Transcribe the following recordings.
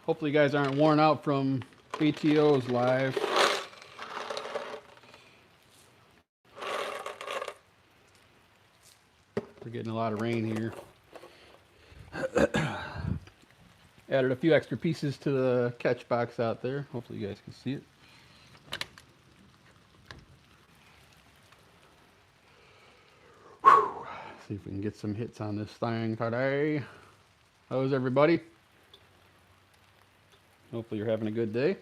Hopefully you guys aren't worn out from ATOs live. We're getting a lot of rain here. Added a few extra pieces to the catch box out there. Hopefully you guys can see it. Whew. See if we can get some hits on this thing today. How's everybody? Hopefully you're having a good day.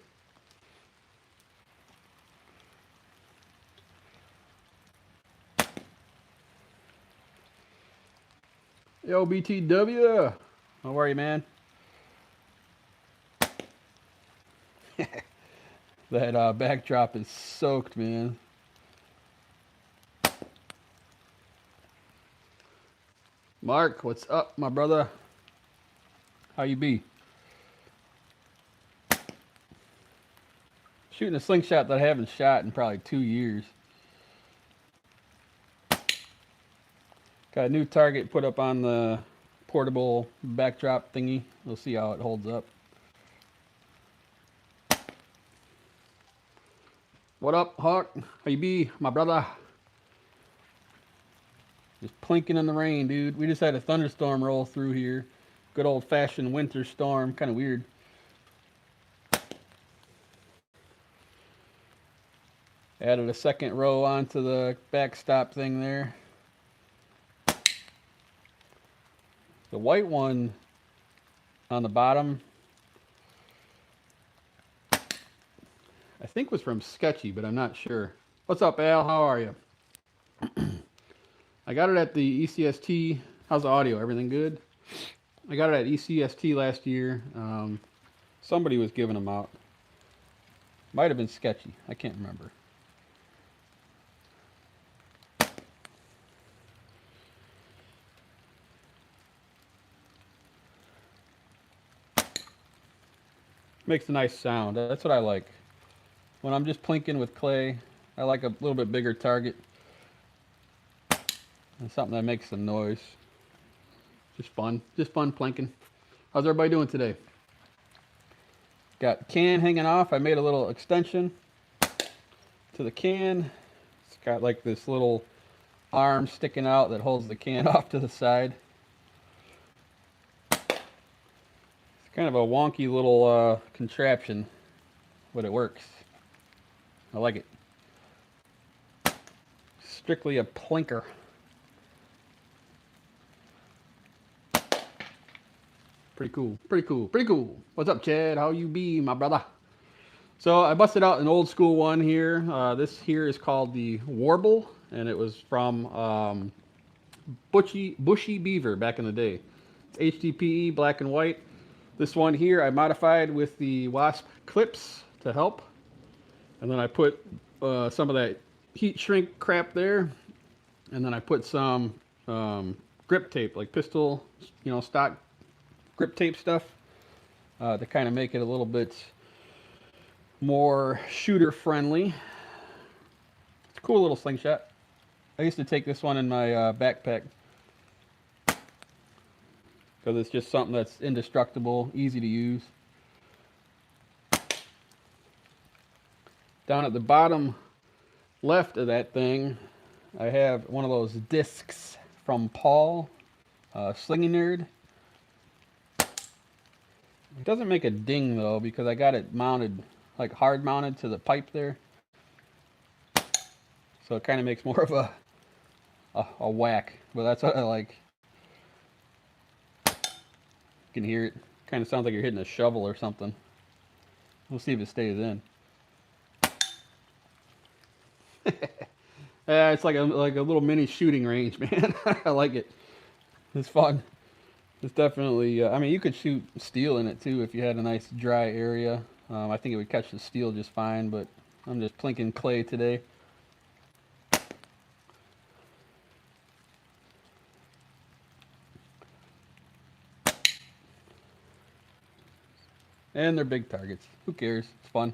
Yo, BTW. How are you, man? That backdrop is soaked, man. Mark, what's up, my brother? How you be? Shooting a slingshot that I haven't shot in probably 2 years. Got a new target put up on the portable backdrop thingy. We'll see how it holds up. What up, Hawk? How you be, my brother? Just plinking in the rain, dude. We just had a thunderstorm roll through here. Good old-fashioned winter storm. Kind of weird. Added a second row onto the backstop thing there. The white one on the bottom, I think was from Sketchy, but I'm not sure. What's up, Al? How are you? I got it at the ECST. How's the audio? Everything good? I got it at ECST last year. Somebody was giving them out. Might have been Sketchy. I can't remember. Makes a nice sound. That's what I like. When I'm just plinking with clay, I like a little bit bigger target. And something that makes some noise. Just fun plinking. How's everybody doing today? Got can hanging off. I made a little extension to the can. It's got like this little arm sticking out that holds the can off to the side. Kind of a wonky little contraption, but it works. I like it. Strictly a plinker. Pretty cool, pretty cool, pretty cool. What's up, Chad? How you be, my brother? So I busted out an old school one here. This here is called the Warble, and it was from Bushy Beaver back in the day. It's HDPE, black and white. This one here I modified with the wasp clips to help, and then I put some of that heat shrink crap there, and then I put some grip tape, like pistol, stock grip tape stuff, to kind of make it a little bit more shooter friendly. It's a cool little slingshot. I used to take this one in my backpack, because it's just something that's indestructible, easy to use. Down at the bottom left of that thing, I have one of those discs from Paul, Slinging Nerd. It doesn't make a ding though, because I got it mounted, like hard mounted to the pipe there. So it kind of makes more of a whack, but that's what I like. You can hear it. Kind of sounds like you're hitting a shovel or something. We'll see if it stays in. Yeah, it's like a little mini shooting range, man. I like it. It's fun. It's definitely. I mean, you could shoot steel in it too if you had a nice dry area. I think it would catch the steel just fine. But I'm just plinking clay today. And they're big targets. Who cares? It's fun.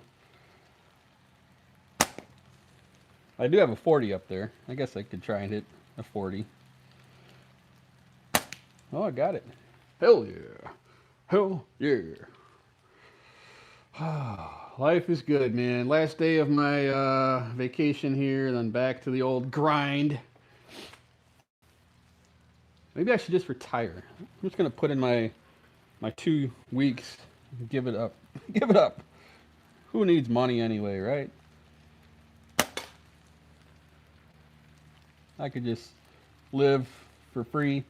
I do have a 40 up there. I guess I could try and hit a 40. Oh, I got it. Hell yeah. Hell yeah. Life is good, man. Last day of my vacation here, then back to the old grind. Maybe I should just retire. I'm just gonna put in my 2 weeks. Give it up. Give it up. Who needs money anyway, right? I could just live for free.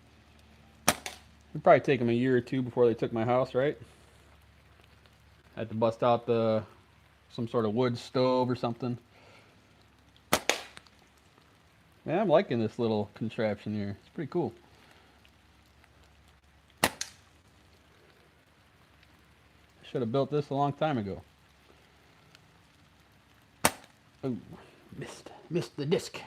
It'd probably take them a year or two before they took my house, right? Had to bust out some sort of wood stove or something. Man, I'm liking this little contraption here. It's pretty cool. I should have built this a long time ago. Oh, missed the disc.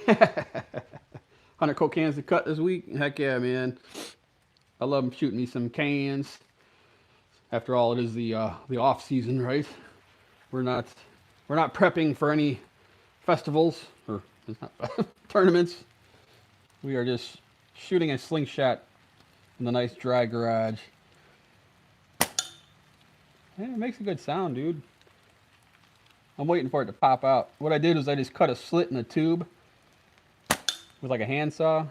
100 Coke cans to cut this week. Heck yeah, man. I love shooting me some cans. After all, it is the off season, right? We're not prepping for any festivals or it's not tournaments. We are just shooting a slingshot in the nice dry garage. Yeah, it makes a good sound, dude. I'm waiting for it to pop out. What I did was I just cut a slit in the tube with like a handsaw,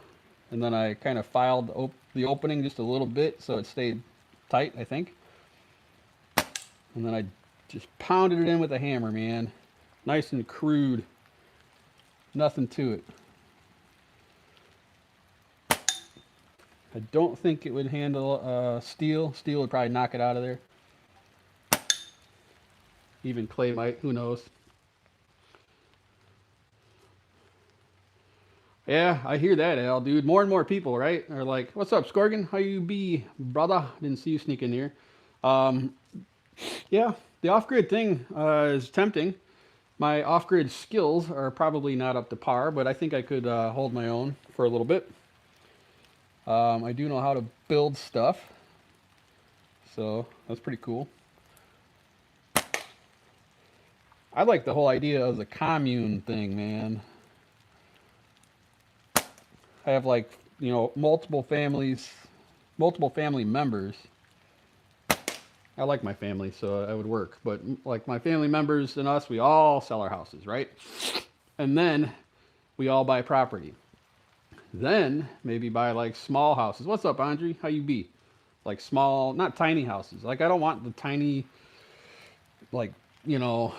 and then I kind of filed the opening just a little bit so it stayed tight, I think. And then I just pounded it in with a hammer, man. Nice and crude. Nothing to it. I don't think it would handle steel. Steel would probably knock it out of there. Even clay might, who knows. Yeah, I hear that, Al, dude. More and more people, right, are like, what's up, Scorgan? How you be, brother? Didn't see you sneak in here. Yeah, the off-grid thing is tempting. My off-grid skills are probably not up to par, but I think I could hold my own for a little bit. I do know how to build stuff, so that's pretty cool. I like the whole idea of the commune thing, man. I have like, you know, multiple family members. I like my family, so it would work. But like my family members and us, we all sell our houses, right? And then we all buy property. Then maybe buy like small houses. What's up, Andre? How you be? Like small, not tiny houses. Like I don't want the tiny, like, you know,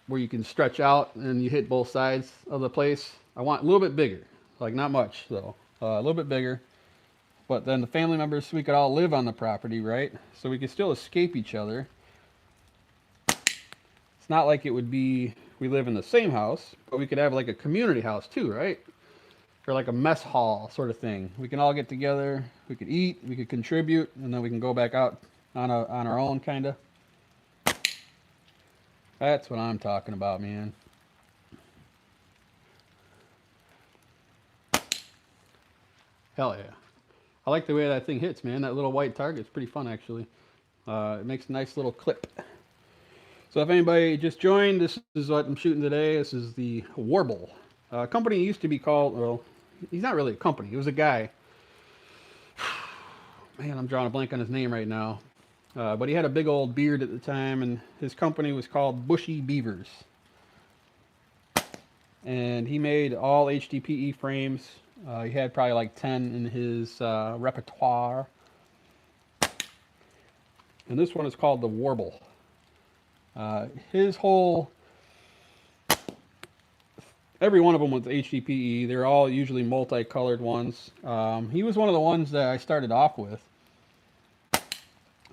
where you can stretch out and you hit both sides of the place. I want a little bit bigger. Like not much though, a little bit bigger. But then the family members, we could all live on the property, right? So we could still escape each other. It's not like it would be, we live in the same house, but we could have like a community house too, right? Or like a mess hall sort of thing. We can all get together, we could eat, we could contribute, and then we can go back out on our own, kind of. That's what I'm talking about, man. Hell yeah. I like the way that thing hits, man. That little white target's pretty fun, actually. It makes a nice little clip. So if anybody just joined, this is what I'm shooting today. This is the Warble. Company used to be called, well, he's not really a company. He was a guy. Man, I'm drawing a blank on his name right now. But he had a big old beard at the time, and his company was called Bushy Beavers. And he made all HDPE frames. He had probably like 10 in his repertoire. And this one is called the Warble. His whole, every one of them was HDPE. They're all usually multicolored ones. He was one of the ones that I started off with.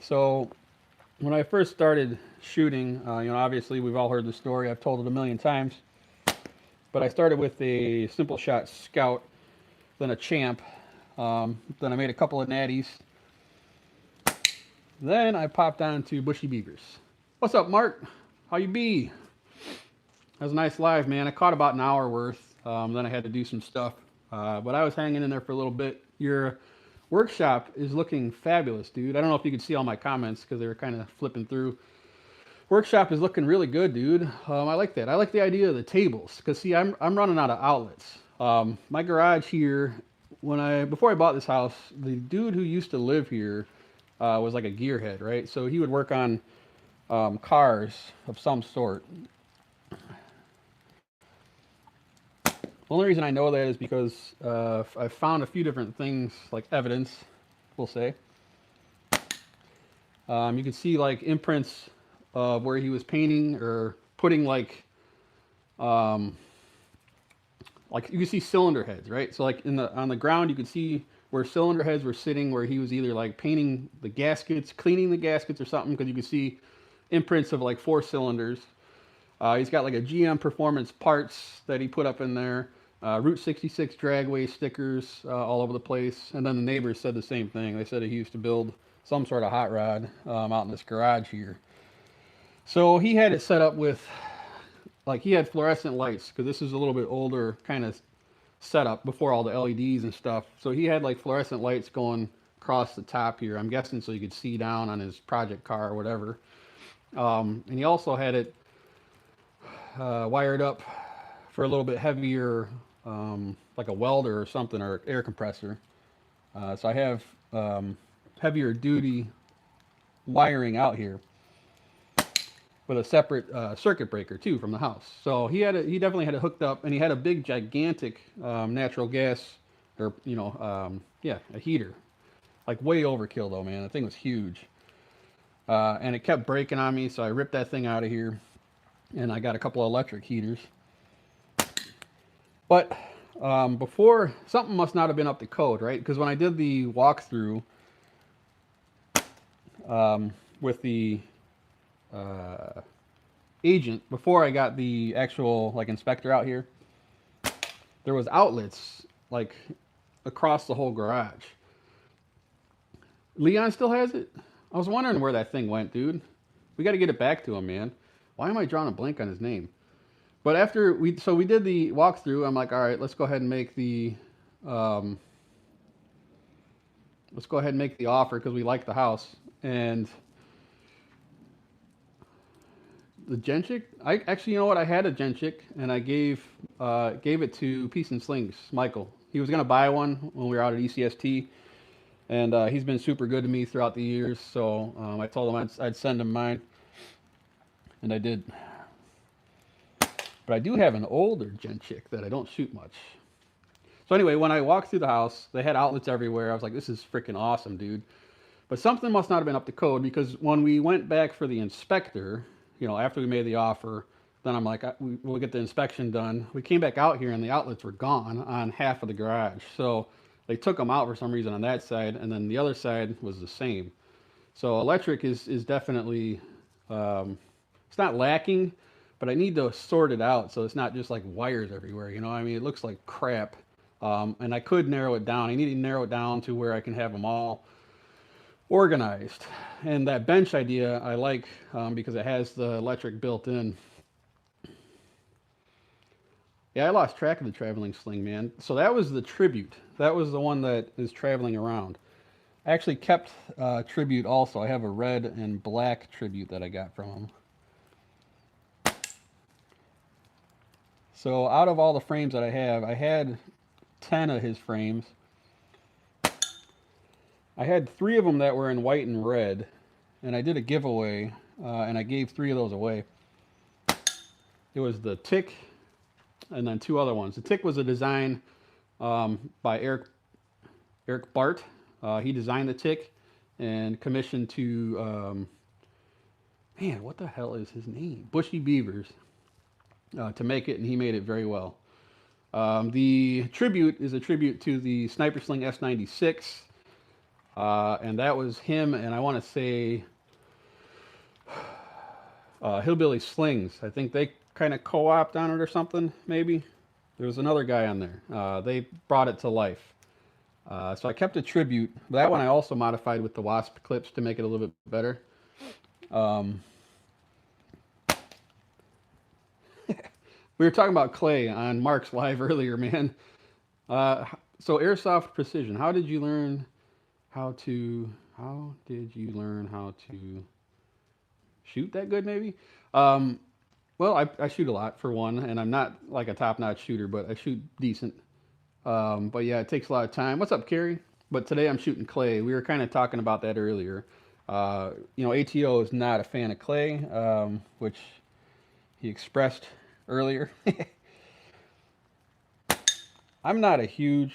So when I first started shooting, you know, obviously we've all heard the story. I've told it a million times. But I started with a simple shot Scout, then a Champ, then I made a couple of natties. Then I popped on to Bushy Beavers. What's up, Mark? How you be? That was a nice live, man. I caught about an hour worth. Then I had to do some stuff. But I was hanging in there for a little bit. Your workshop is looking fabulous, dude. I don't know if you could see all my comments because they were kind of flipping through. Workshop is looking really good, dude. I like that. I like the idea of the tables because see, I'm running out of outlets. My garage here, before I bought this house, the dude who used to live here was like a gearhead, right? So he would work on cars of some sort. The only reason I know that is because I found a few different things, like evidence, we'll say. You can see like imprints of where he was painting or putting um, like you can see cylinder heads, right? So like in the on the ground, you could see where cylinder heads were sitting, where he was either like painting the gaskets, cleaning the gaskets, or something, because you could see imprints of like 4 cylinders. He's got like a GM Performance parts that he put up in there. Route 66 dragway stickers all over the place. And then the neighbors said the same thing. They said he used to build some sort of hot rod out in this garage here. So he had it set up with, like, he had fluorescent lights, because this is a little bit older kind of setup before all the LEDs and stuff. So he had like fluorescent lights going across the top here, I'm guessing so you could see down on his project car or whatever. And he also had it wired up for a little bit heavier, like a welder or something, or air compressor. So I have heavier duty wiring out here with a separate circuit breaker too from the house. So he definitely had it hooked up, and he had a big gigantic natural gas, or yeah, a heater. Like way overkill though, man. The thing was huge. And it kept breaking on me, so I ripped that thing out of here, and I got a couple of electric heaters. But before, something must not have been up to code, right? Because when I did the walkthrough with the agent, before I got the actual like inspector out here, there was outlets like across the whole garage. Leon still has it? I was wondering where that thing went, dude. We got to get it back to him, man. Why am I drawing a blank on his name? But after we did the walkthrough, I'm like, all right, let's go ahead and make the offer, because we like the house. And the Genchick, I actually, you know what? I had a Genchick, and I gave it to DeeeZ Slings, Michael. He was gonna buy one when we were out at ECST, and he's been super good to me throughout the years. So I told him I'd send him mine, and I did. But I do have an older Genchick that I don't shoot much. So anyway, when I walked through the house, they had outlets everywhere. I was like, this is freaking awesome, dude. But something must not have been up to code, because when we went back for the inspector, after we made the offer, then I'm like, we'll get the inspection done. We came back out here, and the outlets were gone on half of the garage. So they took them out for some reason on that side, and then the other side was the same. So electric is definitely, it's not lacking, but I need to sort it out so it's not just like wires everywhere. I mean, it looks like crap. And I could narrow it down. I need to narrow it down to where I can have them all organized. And that bench idea I like, because it has the electric built in. Yeah, I lost track of the traveling sling, man. So that was the tribute. That was the one that is traveling around. I actually kept tribute also. I have a red and black tribute that I got from him. So out of all the frames that I have, I had 10 of his frames. I had 3 of them that were in white and red, and I did a giveaway, and I gave 3 of those away. It was the Tick, and then 2 other ones. The Tick was a design by Eric Bart. He designed the Tick and commissioned to, man, what the hell is his name? Bushy Beavers. To make it, and he made it very well. The tribute is a tribute to the Sniper Sling S96, and that was him, and I want to say Hillbilly Slings. I think they kind of co-opt on it or something, maybe. There was another guy on there. They brought it to life. So I kept a tribute. That one I also modified with the Wasp clips to make it a little bit better. We were talking about clay on Mark's live earlier, man. So Airsoft Precision, how did you learn how to shoot that good, maybe? Well, I shoot a lot, for one, and I'm not like a top-notch shooter, but I shoot decent. But yeah, it takes a lot of time. What's up, Carrie? but today I'm shooting clay. We were kind of talking about that earlier. ATO is not a fan of clay, which he expressed earlier. I'm not a huge.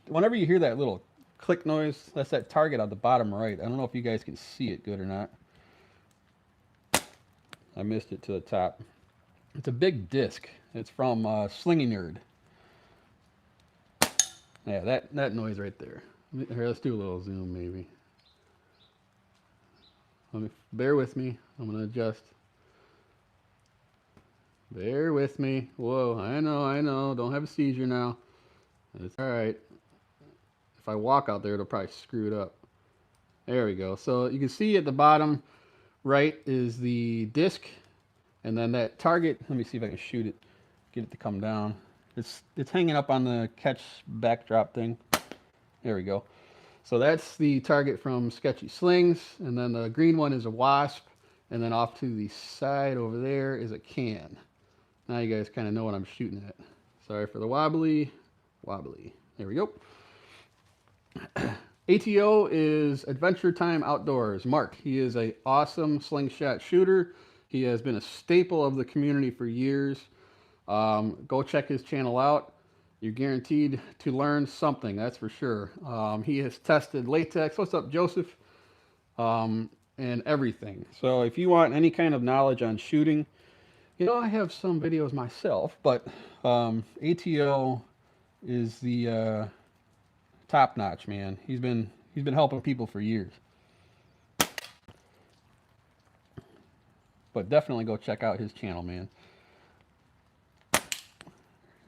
Whenever you hear that little click noise, that's that target on the bottom right. I don't know if you guys can see it good or not. I missed it to the top. It's a big disc. It's from Slingy Nerd. Yeah, that noise right there. Here, let's do a little zoom maybe. Bear with me. I'm gonna adjust. Bear with me. Whoa, I know. Don't have a seizure now. It's all right. If I walk out there, it'll probably screw it up. There we go. So you can see at the bottom right is the disc, and then that target. Let me see if I can shoot it, get it to come down. It's hanging up on the catch backdrop thing. There we go. So that's the target from Sketchy Slings, and then the green one is a wasp, and then off to the side over there is a can. Now you guys kind of know what I'm shooting at. Sorry for the wobbly. There we go. ATO is Adventure Time Outdoors. Mark, he is an awesome slingshot shooter. He has been a staple of the community for years. Go check his channel out. You're guaranteed to learn something, that's for sure. He has tested latex. What's up, Joseph? And everything. So if you want any kind of knowledge on shooting, I have some videos myself, but ATO is the top notch, man. He's been helping people for years. But definitely go check out his channel, man.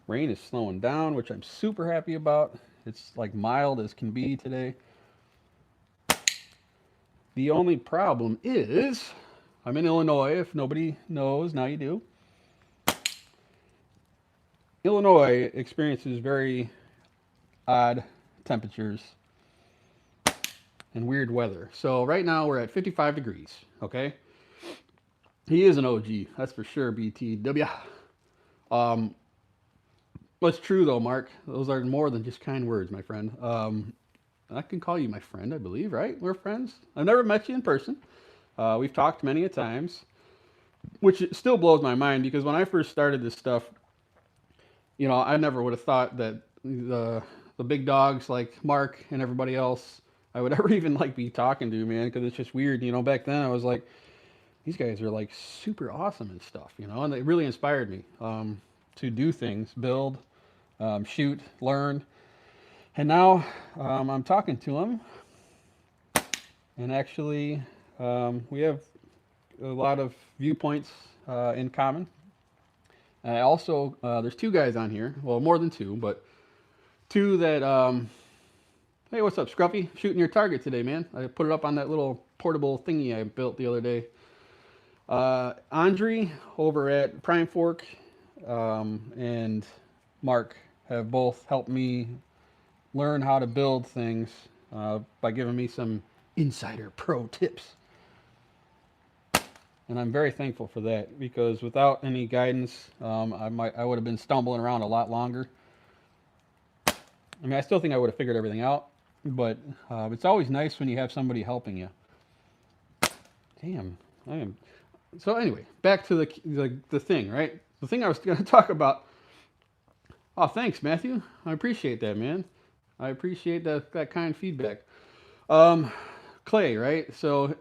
Rain is slowing down, which I'm super happy about. It's like mild as can be today. The only problem is I'm in Illinois. If nobody knows, now you do. Illinois experiences very odd temperatures and weird weather. So right now we're at 55 degrees, okay? He is an OG, that's for sure, BTW. What's true though, Mark? Those are more than just kind words, my friend. I can call you my friend, I believe, right? We're friends. I've never met you in person. We've talked many a times, which still blows my mind because when I first started this stuff, I never would have thought that the big dogs like Mark and everybody else I would ever even like be talking to, man, because it's just weird. Back then I was like, these guys are like super awesome and stuff, and they really inspired me to do things, build, shoot, learn. And now I'm talking to them, and actually we have a lot of viewpoints in common. I also, there's two guys on here, well, more than two, but two that, hey, what's up, Scruffy? Shooting your target today, man. I put it up on that little portable thingy I built the other day. Andre over at Prime Fork and Mark have both helped me learn how to build things by giving me some insider pro tips. And I'm very thankful for that because without any guidance, I would have been stumbling around a lot longer. I mean, I still think I would have figured everything out, but it's always nice when you have somebody helping you. Damn, I am. So anyway, back to the thing, right? The thing I was going to talk about. Oh, thanks, Matthew. I appreciate that, man. I appreciate that kind feedback. Clay, right? So,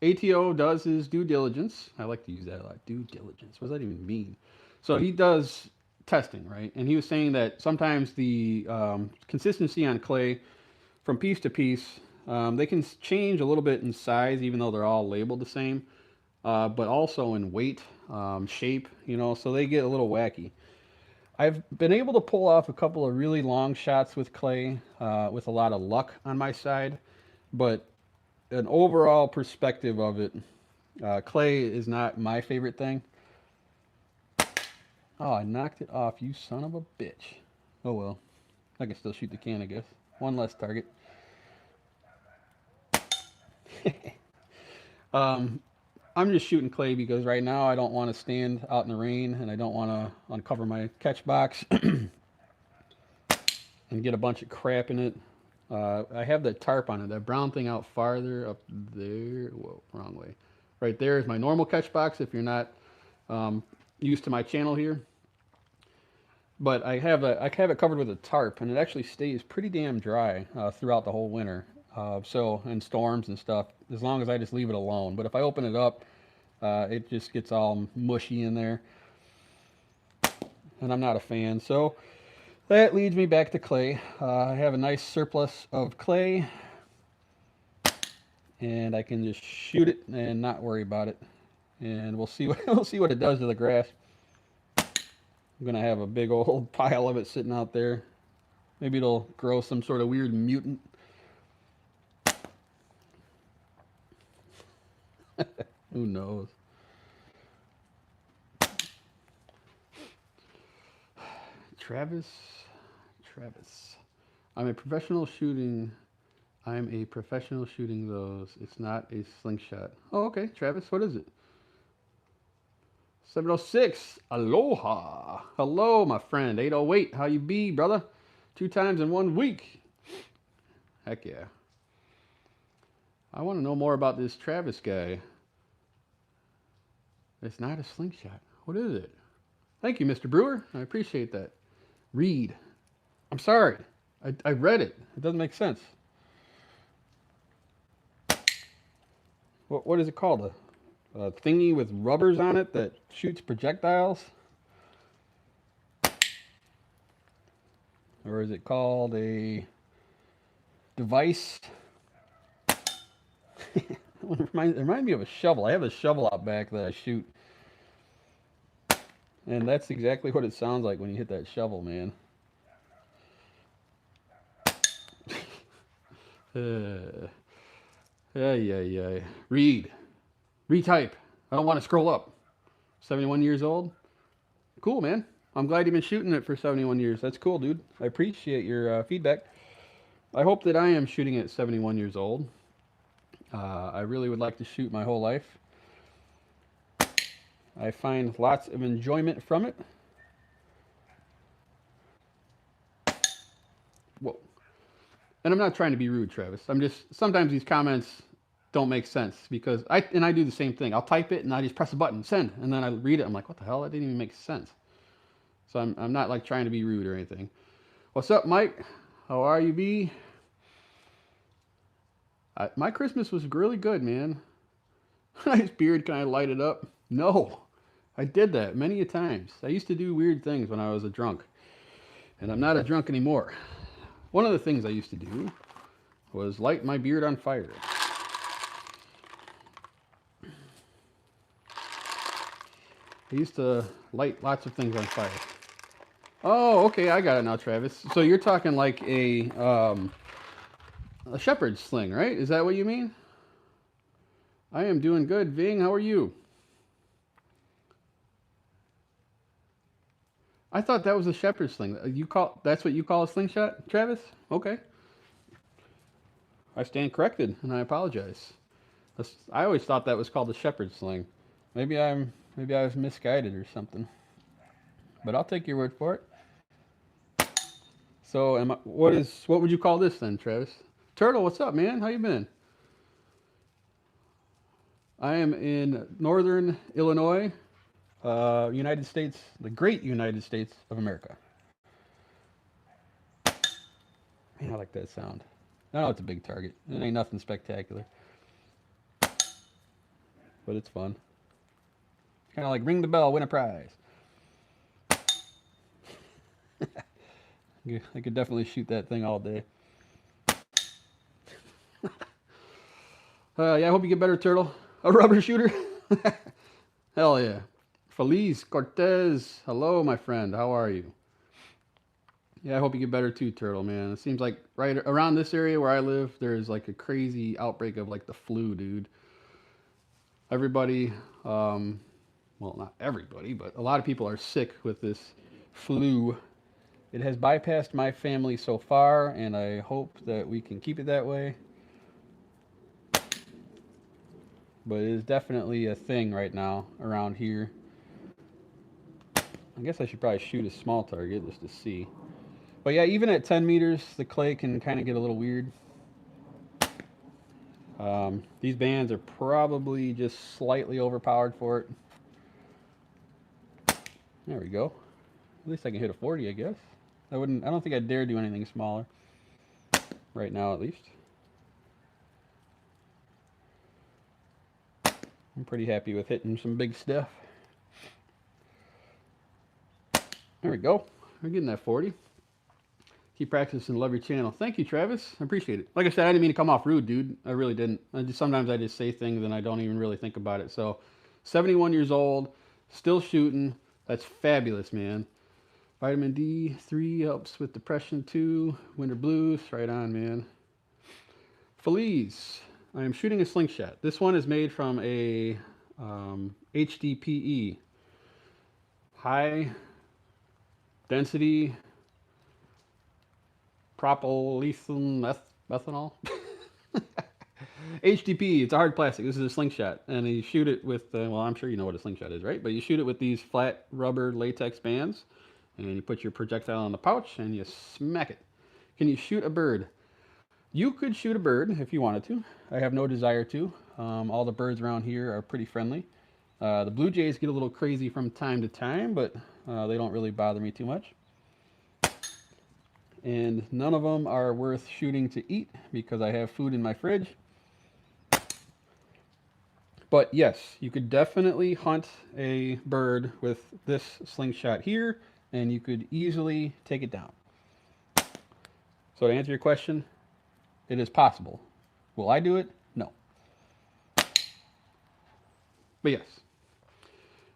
ATO does his due diligence. I like to use that a lot. Due diligence. What does that even mean? So he does testing, right? And he was saying that sometimes the consistency on clay from piece to piece, they can change a little bit in size, even though they're all labeled the same, but also in weight, shape, so they get a little wacky. I've been able to pull off a couple of really long shots with clay with a lot of luck on my side, but an overall perspective of it, clay is not my favorite thing. Oh, I knocked it off, you son of a bitch. Oh well, I can still shoot the can, I guess. One less target. I'm just shooting clay because right now I don't want to stand out in the rain and I don't want to uncover my catch box and get a bunch of crap in it. I have that tarp on it, that brown thing out farther up there. Whoa, wrong way. Right there is my normal catch box if you're not um, used to my channel here. But I have it covered with a tarp, and it actually stays pretty damn dry throughout the whole winter. So in storms and stuff, as long as I just leave it alone. But if I open it up, it just gets all mushy in there, and I'm not a fan. So that leads me back to clay. I have a nice surplus of clay, and I can just shoot it and not worry about it. And we'll see what we'll see what it does to the grass. I'm gonna have a big old pile of it sitting out there. Maybe it'll grow some sort of weird mutant. Who knows? Travis, Travis. I'm a professional shooting. I'm a professional shooting those. It's not a slingshot. Oh, okay, Travis. What is it? 706. Aloha. Hello, my friend. 808. How you be, brother? 2 times in 1 week. Heck yeah. I want to know more about this Travis guy. It's not a slingshot. What is it? Thank you, Mr. Brewer. I appreciate that. Read. I'm sorry. I read it. It doesn't make sense. What is it called? A thingy with rubbers on it that shoots projectiles? Or is it called a device? It reminds me of a shovel. I have a shovel out back that I shoot. And that's exactly what it sounds like when you hit that shovel, man. Yeah. Read. Retype. I don't want to scroll up. 71 years old? Cool, man. I'm glad you've been shooting it for 71 years. That's cool, dude. I appreciate your feedback. I hope that I am shooting at 71 years old. I really would like to shoot my whole life. I find lots of enjoyment from it. Whoa. And I'm not trying to be rude, Travis. I'm just, sometimes these comments don't make sense because I do the same thing. I'll type it and I just press a button, send, and then I read it. I'm like, what the hell? That didn't even make sense. So I'm not like trying to be rude or anything. What's up, Mike? How are you, B? My Christmas was really good, man. Nice beard. Can I light it up? No. I did that many a times. I used to do weird things when I was a drunk. And I'm not a drunk anymore. One of the things I used to do was light my beard on fire. I used to light lots of things on fire. Oh, okay, I got it now, Travis. So you're talking like a shepherd's sling, right? Is that what you mean? I am doing good, Ving. How are you? I thought that was a shepherd's sling. That's what you call a slingshot, Travis? Okay. I stand corrected, and I apologize. I always thought that was called a shepherd's sling. Maybe I was misguided or something. But I'll take your word for it. So, what would you call this then, Travis? Turtle, what's up, man? How you been? I am in northern Illinois, United States, the great United States of America. Man, I like that sound. I know it's a big target. It ain't nothing spectacular. But it's fun. Kind of like ring the bell, win a prize. I could definitely shoot that thing all day. Yeah, I hope you get better, Turtle. A rubber shooter? Hell yeah. Feliz Cortez. Hello, my friend. How are you? Yeah, I hope you get better too, Turtle, man. It seems like right around this area where I live, there's like a crazy outbreak of like the flu, dude. Everybody, well, not everybody, but a lot of people are sick with this flu. It has bypassed my family so far, and I hope that we can keep it that way. But it is definitely a thing right now around here. I guess I should probably shoot a small target just to see. But yeah, even at 10 meters, the clay can kind of get a little weird. These bands are probably just slightly overpowered for it. There we go. At least I can hit a 40, I guess. I don't think I'd dare do anything smaller. Right now, at least. I'm pretty happy with hitting some big stuff. There we go. We're getting that 40. Keep practicing. Love your channel. Thank you, Travis. I appreciate it. Like I said, I didn't mean to come off rude, dude. I really didn't. Sometimes I just say things and I don't even really think about it. So, 71 years old, still shooting. That's fabulous, man. Vitamin D3 helps with depression too. Winter blues. Right on, man. Feliz. I am shooting a slingshot. This one is made from a HDPE. High density propylethylene methanol. HDPE, it's a hard plastic. This is a slingshot. And you shoot it with, well, I'm sure you know what a slingshot is, right? But you shoot it with these flat rubber latex bands. And you put your projectile in the pouch and you smack it. Can you shoot a bird? You could shoot a bird if you wanted to. I have no desire to. All the birds around here are pretty friendly. The blue jays get a little crazy from time to time, but they don't really bother me too much. And none of them are worth shooting to eat because I have food in my fridge. But yes, you could definitely hunt a bird with this slingshot here, and you could easily take it down. So to answer your question, it is possible. Will I do it? No. But yes.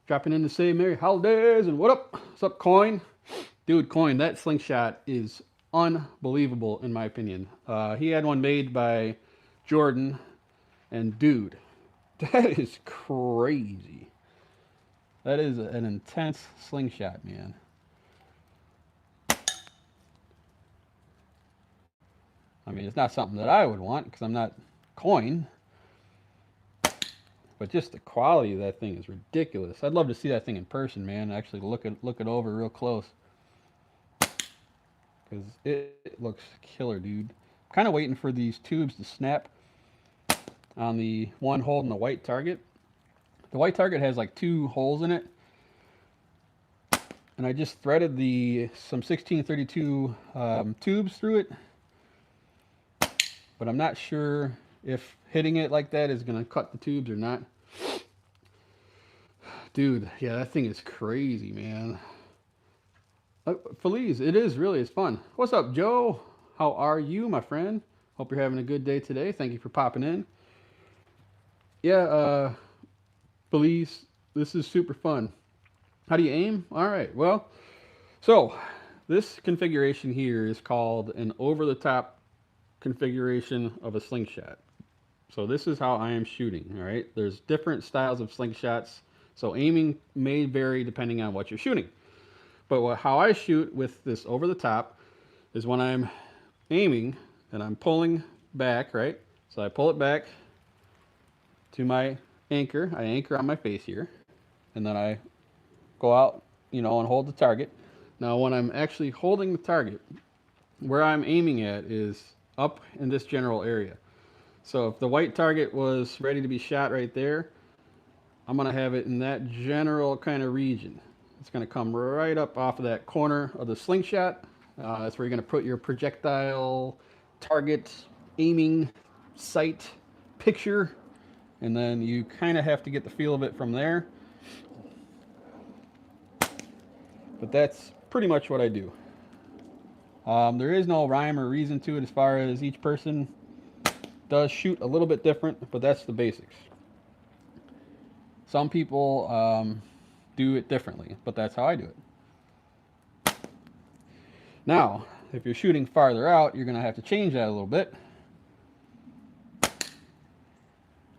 Dropping in to say Merry Holidays and what up? What's up, Coin? Dude, Coin, that slingshot is unbelievable in my opinion. He had one made by Jordan, and dude, that is crazy. That is an intense slingshot, man. I mean, it's not something that I would want because I'm not Coin. But just the quality of that thing is ridiculous. I'd love to see that thing in person, man. Actually look it over real close. Because it looks killer, dude. I'm kind of waiting for these tubes to snap on the one holding the white target. The white target has like 2 holes in it. And I just threaded some 1632 tubes through it. But I'm not sure if hitting it like that is going to cut the tubes or not. Dude, yeah, that thing is crazy, man. Feliz, it is really, it's fun. What's up, Joe? How are you, my friend? Hope you're having a good day today. Thank you for popping in. Yeah, Feliz, this is super fun. How do you aim? All right, well, so this configuration here is called an over-the-top configuration of a slingshot. So this is how I am shooting, all right? There's different styles of slingshots, so aiming may vary depending on what you're shooting. But how I shoot with this over the top is when I'm aiming and I'm pulling back, right? So I pull it back to my anchor. I anchor on my face here, and then I go out, you know, and hold the target. Now when I'm actually holding the target, where I'm aiming at is up in this general area. So if the white target was ready to be shot right there, I'm going to have it in that general kind of region. It's going to come right up off of that corner of the slingshot. That's where you're going to put your projectile, target, aiming, sight, picture, and then you kind of have to get the feel of it from there. But that's pretty much what I do. There is no rhyme or reason to it as far as each person does shoot a little bit different, but that's the basics. Some people do it differently, but that's how I do it. Now, if you're shooting farther out, you're going to have to change that a little bit,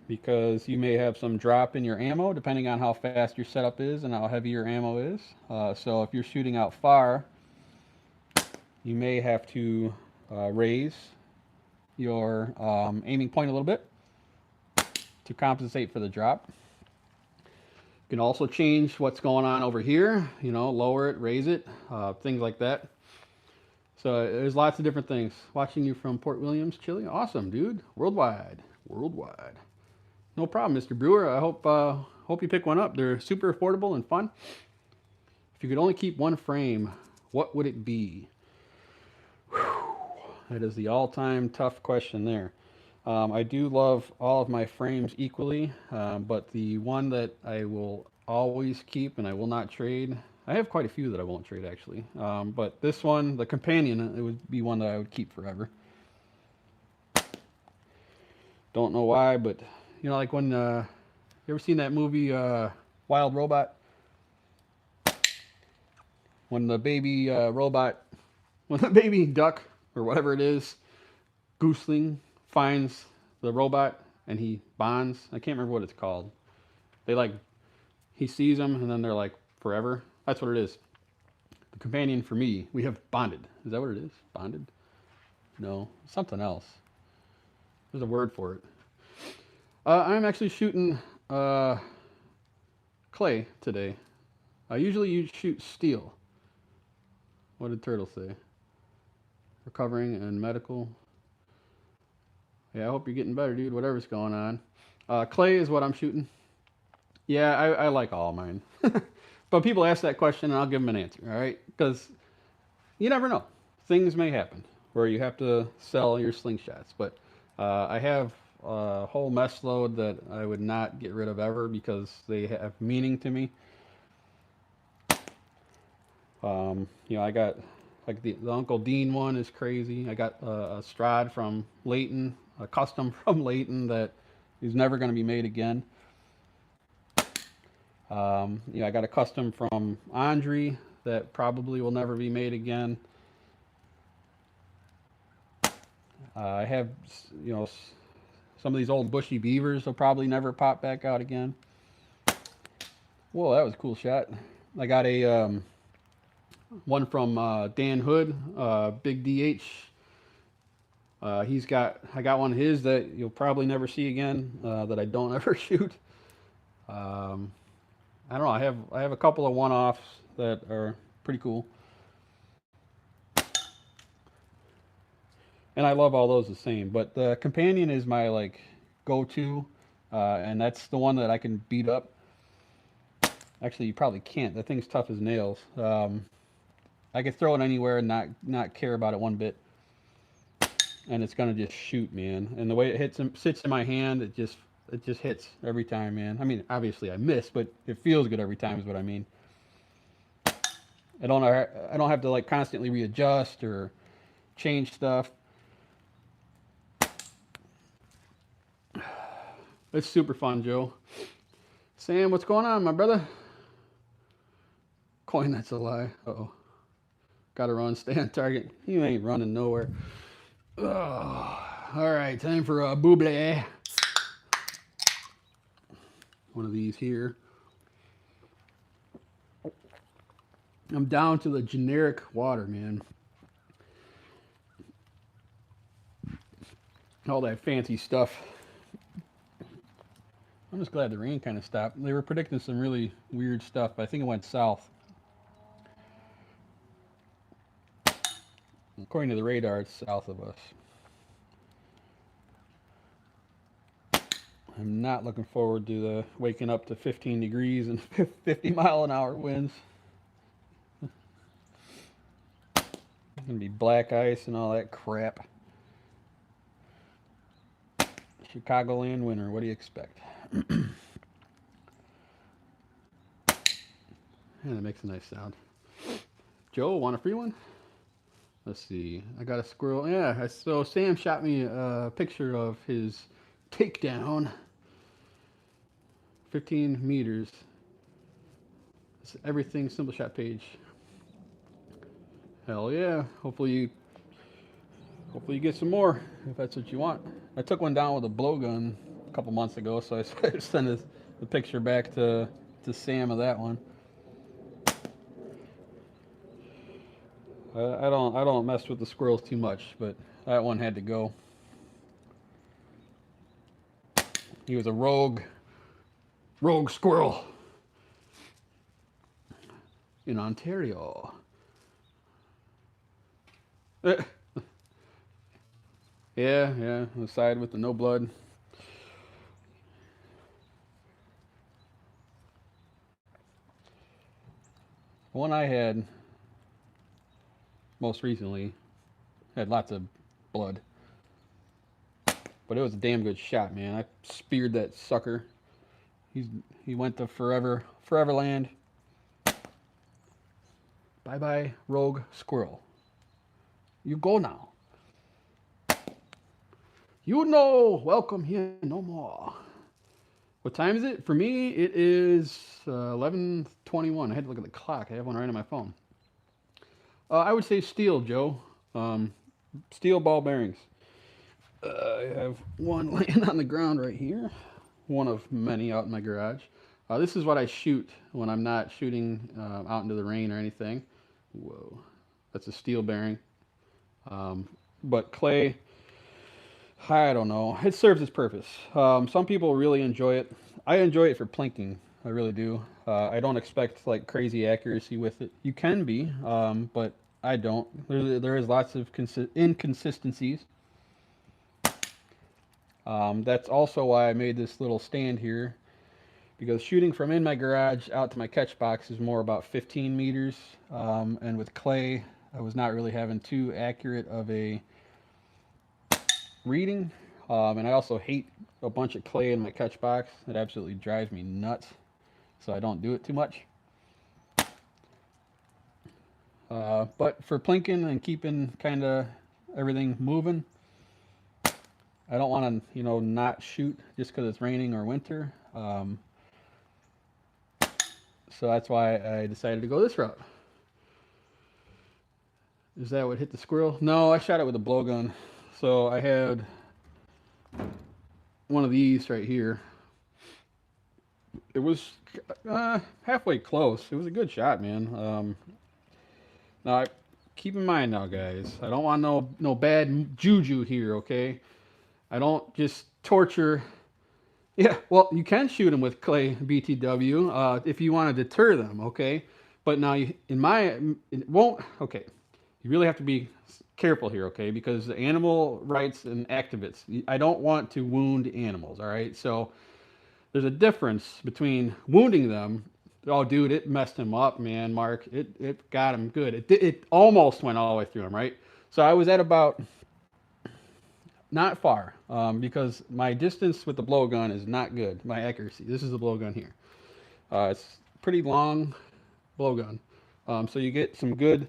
because you may have some drop in your ammo depending on how fast your setup is and how heavy your ammo is. So if you're shooting out far, you may have to raise your aiming point a little bit to compensate for the drop. You can also change what's going on over here, you know, lower it, raise it, things like that. So there's lots of different things. Watching you from Port Williams, Chile. Awesome, dude. Worldwide. Worldwide. No problem, Mr. Brewer. I hope you pick one up. They're super affordable and fun. If you could only keep one frame, what would it be? Whew. That is the all-time tough question there. I do love all of my frames equally, but the one that I will always keep and I will not trade. I have quite a few that I won't trade actually, but this one, the companion, it would be one that I would keep forever. Don't know why, but you know, like when you ever seen that movie Wild Robot? When the baby robot, when the baby duck or whatever it is, gooseling finds the robot and he bonds. I can't remember what it's called. They like he sees them and then they're like forever. That's what it is. The companion for me, we have bonded. Is that what it is? Bonded? No, something else. There's a word for it. I'm actually shooting clay today. Usually you shoot steel. What did Turtle say? Recovering and medical. Yeah, I hope you're getting better, dude. Whatever's going on. Clay is what I'm shooting. Yeah, I like all mine. But people ask that question and I'll give them an answer, all right? Because you never know. Things may happen where you have to sell your slingshots. But I have a whole mess load that I would not get rid of ever because they have meaning to me. You know, I got like the Uncle Dean one is crazy. I got a Strad from Layton, a custom from Layton that is never going to be made again. You know, I got a custom from Andre that probably will never be made again. I have, you know, some of these old bushy beavers will probably never pop back out again. Whoa, that was a cool shot. I got a one from Dan Hood, Big DH. I got one of his that you'll probably never see again, that I don't ever shoot. I don't know. I have a couple of one-offs that are pretty cool, and I love all those the same. But the companion is my like go-to, and that's the one that I can beat up. Actually, you probably can't. That thing's tough as nails. I could throw it anywhere and not care about it one bit, and it's gonna just shoot, man. And the way it sits in my hand, it just hits every time, man. I mean, obviously I miss, but it feels good every time is what I mean. I don't have to like constantly readjust or change stuff. It's super fun, Joe. Sam, what's going on, my brother? Coin, that's a lie. Uh-oh. Gotta run, stay on target. You ain't running nowhere. Oh, all right, time for a buble. One of these here. I'm down to the generic water, man. All that fancy stuff. I'm just glad the rain kind of stopped. They were predicting some really weird stuff, but I think it went south. According to the radar, it's south of us. I'm not looking forward to the waking up to 15 degrees and 50-mile-an-hour winds. It's gonna be black ice and all that crap. Chicagoland winter, what do you expect? And it makes a nice sound. Joe, want a free one? Let's see. I got a squirrel. Yeah, so Sam shot me a picture of his takedown. 15 meters. It's everything simple shot page. Hell yeah. Hopefully you get some more if that's what you want. I took one down with a blowgun a couple months ago, so I sent the picture back to Sam of that one. I don't mess with the squirrels too much, but that one had to go. He was a rogue squirrel in Ontario. Yeah, yeah, the side with the no blood. The one I had most recently had lots of blood, but it was a damn good shot, man. I speared that sucker. He's he went to forever land. Bye bye, rogue squirrel. You go now. You know, welcome here no more. What time is it? For me, it is 11:21. I had to look at the clock. I have one right on my phone. I would say steel, Joe. Um, Steel ball bearings. I have one laying on the ground right here. One of many out in my garage. This is what I shoot when I'm not shooting out into the rain or anything. Whoa, that's a steel bearing. Um, but clay, I don't know. It serves its purpose. Some people really enjoy it. I enjoy it for plinking. I really do. I don't expect like crazy accuracy with it. You can be, but I don't. There is lots of inconsistencies. That's also why I made this little stand here, because shooting from in my garage out to my catch box is more about 15 meters. And with clay, I was not really having too accurate of a reading. And I also hate a bunch of clay in my catch box. It absolutely drives me nuts. So I don't do it too much. But for plinking and keeping kind of everything moving, I don't want to, not shoot just because it's raining or winter. So that's why I decided to go this route. Is that what hit the squirrel? No, I shot it with a blowgun. So I had one of these right here. It was halfway close. It was a good shot, man. Now, keep in mind now, guys, I don't want no bad juju here, okay? I don't just torture. Yeah, well, you can shoot them with clay BTW if you want to deter them, okay? But now, it won't. Okay, you really have to be careful here, okay? Because the animal rights and activists, I don't want to wound animals, all right? So there's a difference between wounding them. Oh, dude, it messed him up, man, Mark. It got him good. It almost went all the way through him, right? So I was at about not far, because my distance with the blowgun is not good. My accuracy. This is the blowgun here. It's pretty long blowgun, so you get some good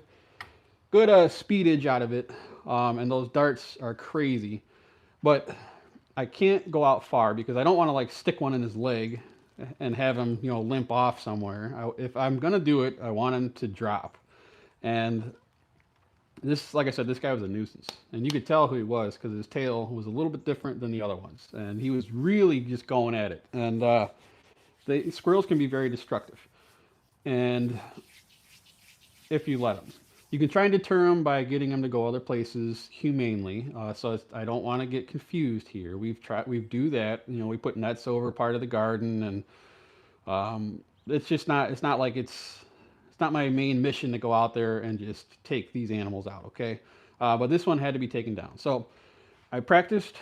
speedage out of it, and those darts are crazy. But I can't go out far because I don't want to like stick one in his leg and have him, limp off somewhere. If I'm gonna do it, I want him to drop. And this, like I said, this guy was a nuisance, and you could tell who he was because his tail was a little bit different than the other ones, and he was really just going at it. And squirrels can be very destructive, and if you let them, you can try and deter them by getting them to go other places humanely. I don't want to get confused here. We do that. We put nets over part of the garden, and it's just not. It's not like it's not my main mission to go out there and just take these animals out, okay? But this one had to be taken down. So I practiced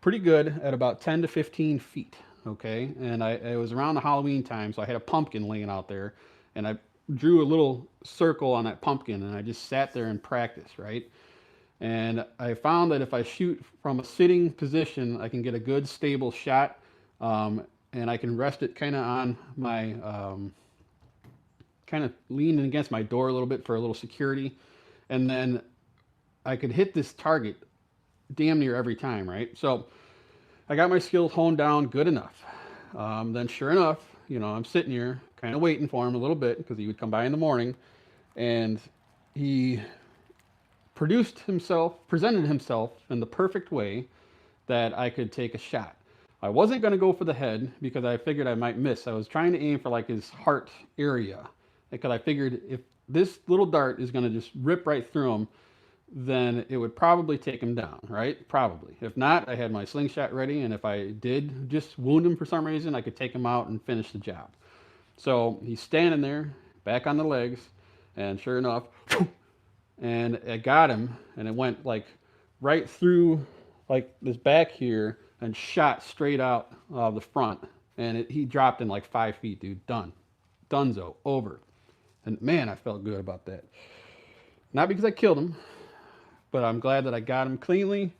pretty good at about 10 to 15 feet, okay? And it was around the Halloween time, so I had a pumpkin laying out there, and I drew a little circle on that pumpkin, and I just sat there and practiced, right? And I found that if I shoot from a sitting position, I can get a good stable shot, and I can rest it kind of on my kind of leaning against my door a little bit for a little security, and then I could hit this target damn near every time, right? So I got my skills honed down good enough. Then sure enough, I'm sitting here kind of waiting for him a little bit because he would come by in the morning, and he presented himself in the perfect way that I could take a shot. I wasn't going to go for the head because I figured I might miss. I was trying to aim for like his heart area, because I figured if this little dart is going to just rip right through him, then it would probably take him down, right? Probably. If not, I had my slingshot ready, and if I did just wound him for some reason, I could take him out and finish the job. So he's standing there, back on the legs, and sure enough, and it got him, and it went like right through like this back here and shot straight out the front, and he dropped in like 5 feet, dude. Done, Dunzo, over. And man, I felt good about that. Not because I killed him, but I'm glad that I got him cleanly.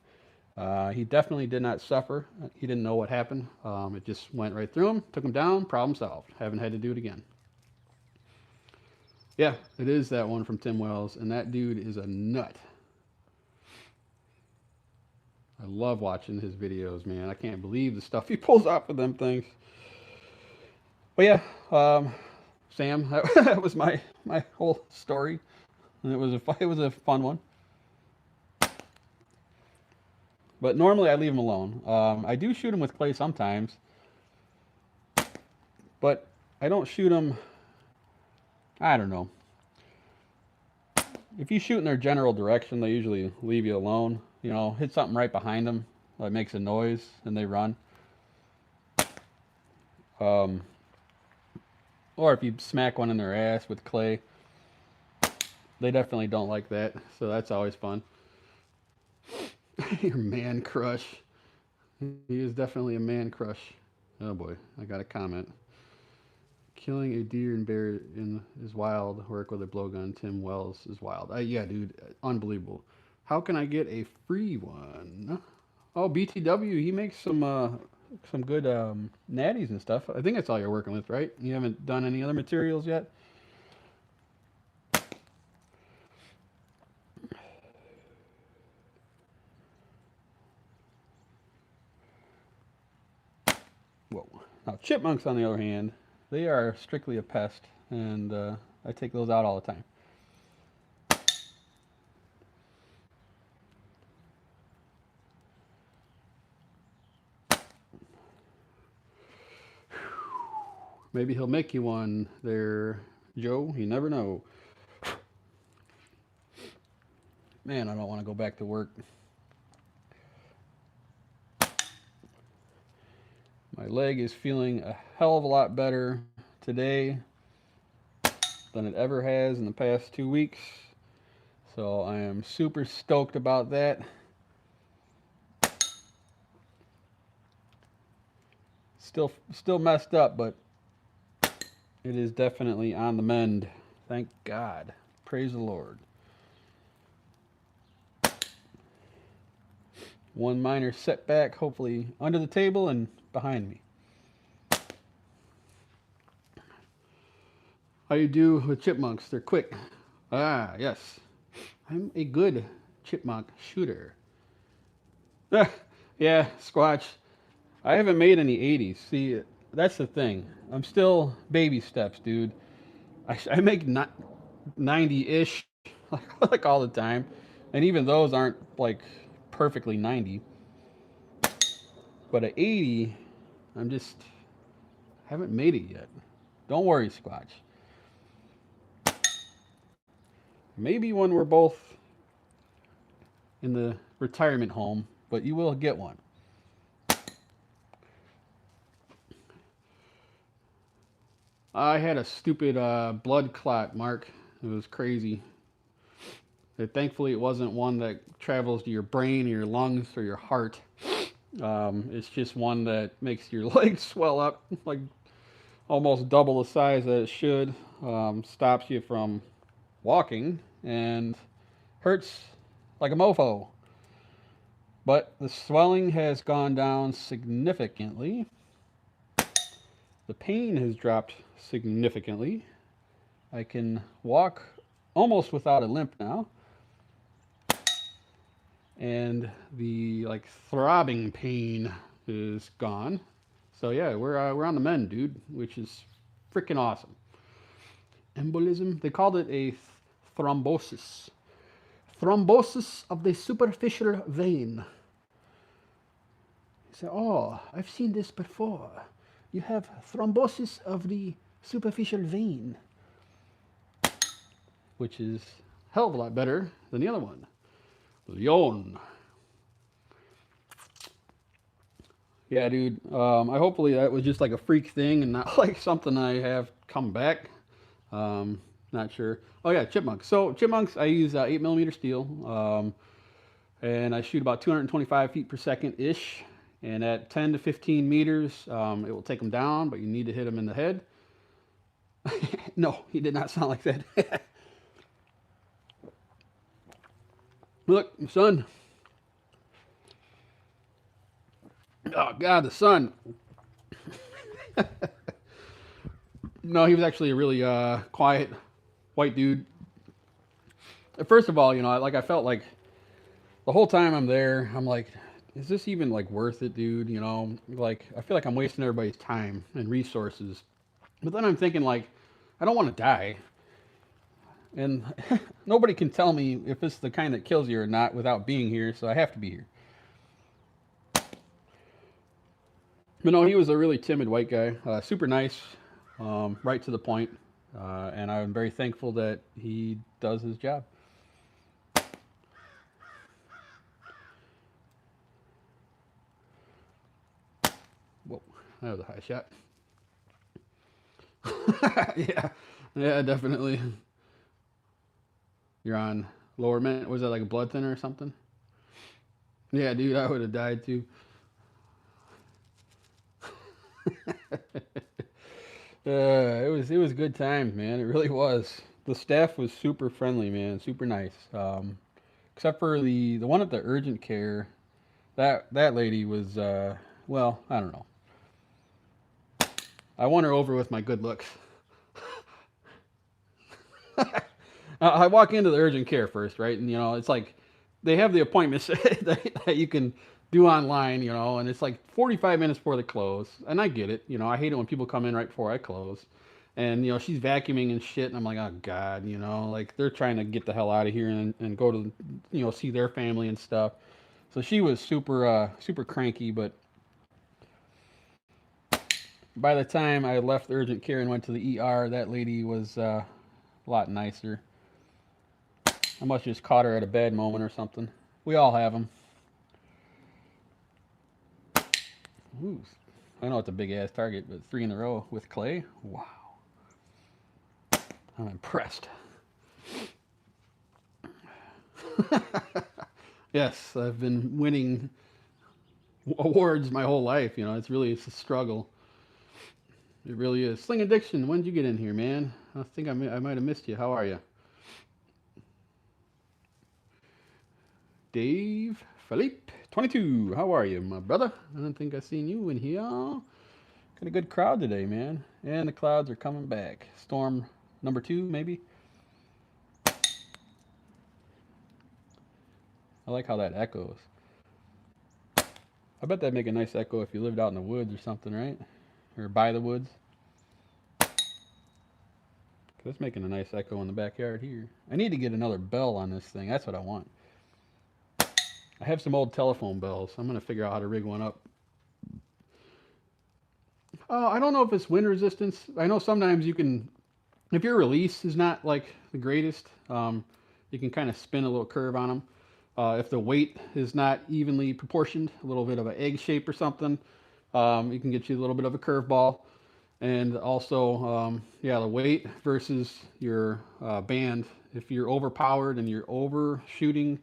He definitely did not suffer. He didn't know what happened. It just went right through him, took him down, problem solved. Haven't had to do it again. Yeah, it is that one from Tim Wells, and that dude is a nut. I love watching his videos, man. I can't believe the stuff he pulls off of them things. But yeah, Sam, that was my whole story, and it was a fun one. But normally I leave him alone. I do shoot him with clay sometimes, but I don't shoot him. I don't know. If you shoot in their general direction, they usually leave you alone. You know, hit something right behind them that makes a noise, and they run. Um, or if you smack one in their ass with clay, they definitely don't like that. So that's always fun. Your man crush. He is definitely a man crush. Oh boy, I got a comment. Killing a deer and bear is wild. Work with a blowgun. Tim Wells is wild. Yeah, dude, unbelievable. How can I get a free one? Oh, BTW, he makes some good natties and stuff. I think that's all you're working with, right? You haven't done any other materials yet? Whoa. Now, chipmunks, on the other hand, they are strictly a pest, and I take those out all the time. Maybe he'll make you one there, Joe. You never know. Man, I don't want to go back to work. My leg is feeling a hell of a lot better today than it ever has in the past 2 weeks. So I am super stoked about that. Still messed up, but it is definitely on the mend. Thank God. Praise the Lord. One minor setback, hopefully under the table and behind me. How you do with chipmunks? They're quick. Ah, yes. I'm a good chipmunk shooter. Yeah, Squatch. I haven't made any 80s. See, that's the thing. I'm still baby steps, dude. I make 90-ish like all the time. And even those aren't like perfectly 90. But at 80, I'm just haven't made it yet. Don't worry, Squatch. Maybe when we're both in the retirement home, but you will get one. I had a stupid blood clot, Mark. It was crazy. Thankfully, it wasn't one that travels to your brain or your lungs or your heart. It's just one that makes your legs swell up like almost double the size that it should. Stops you from walking and hurts like a mofo. But the swelling has gone down significantly. The pain has dropped significantly. I can walk almost without a limp now. And the like throbbing pain is gone. So yeah, we're on the mend, dude, which is freaking awesome. Embolism, they called it a thrombosis. Thrombosis of the superficial vein. You say, oh, I've seen this before. You have thrombosis of the superficial vein, which is a hell of a lot better than the other one. Leon. Yeah, dude. I hopefully that was just like a freak thing and not like something I have come back. Not sure. Oh yeah, chipmunks. So chipmunks, I use 8 millimeter steel, and I shoot about 225 feet per second ish. And at 10 to 15 meters, it will take them down, but you need to hit them in the head. No, he did not sound like that. Look, son. Oh God, the sun. No, he was actually a really quiet white dude. First of all, like I felt like the whole time I'm there, I'm like, is this even like worth it, dude? Like I feel like I'm wasting everybody's time and resources. But then I'm thinking like, I don't want to die, and nobody can tell me if it's the kind that kills you or not without being here, so I have to be here. But no, he was a really timid white guy, super nice, right to the point, and I'm very thankful that he does his job. Whoa, that was a high shot. Yeah, yeah, definitely. You're on lower mint. Was that like a blood thinner or something? Yeah, dude, I would have died too. It was good times, man. It really was. The staff was super friendly, man. Super nice. Except for the one at the urgent care. That lady was well, I don't know. I won her over with my good looks. I walk into the urgent care first, right? And it's like they have the appointments that you can do online, and it's like 45 minutes before they close. And I get it, I hate it when people come in right before I close. And she's vacuuming and shit, and I'm like, oh God, like they're trying to get the hell out of here and go to see their family and stuff. So she was super cranky, but by the time I left urgent care and went to the ER, that lady was a lot nicer. I must have just caught her at a bad moment or something. We all have them. Ooh, I know it's a big ass target, but 3 in a row with clay. Wow, I'm impressed. Yes, I've been winning awards my whole life. It's a struggle. It really is. Sling Addiction, when did you get in here, man? I think I might have missed you. How are you? Dave Philippe, 22. How are you, my brother? I don't think I've seen you in here. Got a good crowd today, man. And the clouds are coming back. Storm number 2, maybe? I like how that echoes. I bet that'd make a nice echo if you lived out in the woods or something, right? Or by the woods. That's making a nice echo in the backyard here. I need to get another bell on this thing. That's what I want. I have some old telephone bells. I'm going to figure out how to rig one up. I don't know if it's wind resistance. I know sometimes you can, if your release is not like the greatest, you can kind of spin a little curve on them. If the weight is not evenly proportioned, a little bit of an egg shape or something, you can get you a little bit of a curveball. And also, yeah, the weight versus your band. If you're overpowered and you're overshooting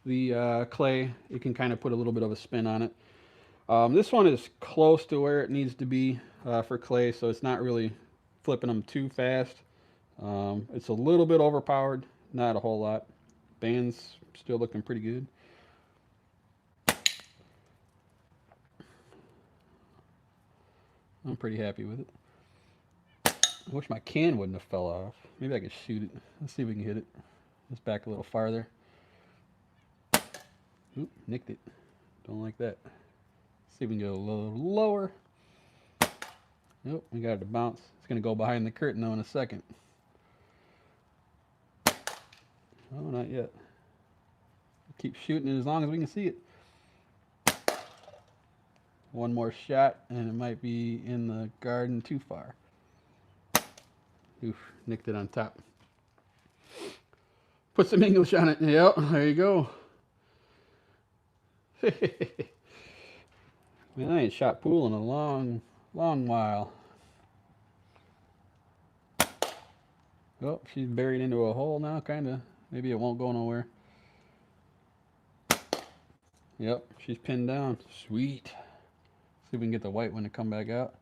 the clay, it can kind of put a little bit of a spin on it. This one is close to where it needs to be for clay, so it's not really flipping them too fast. It's a little bit overpowered, not a whole lot. Band's still looking pretty good. I'm pretty happy with it. I wish my can wouldn't have fell off. Maybe I could shoot it. Let's see if we can hit it. Just back a little farther. Oop, nicked it. Don't like that. Let's see if we can go a little lower. Nope, we got it to bounce. It's going to go behind the curtain though in a second. Oh, not yet. Keep shooting it as long as we can see it. One more shot and it might be in the garden too far. Oof, nicked it on top. Put some English on it. Yep, there you go. Man, I ain't shot pool in a long while. Oh, she's buried into a hole now, kind of. Maybe it won't go nowhere. Yep, she's pinned down. Sweet. See if we can get the white one to come back out.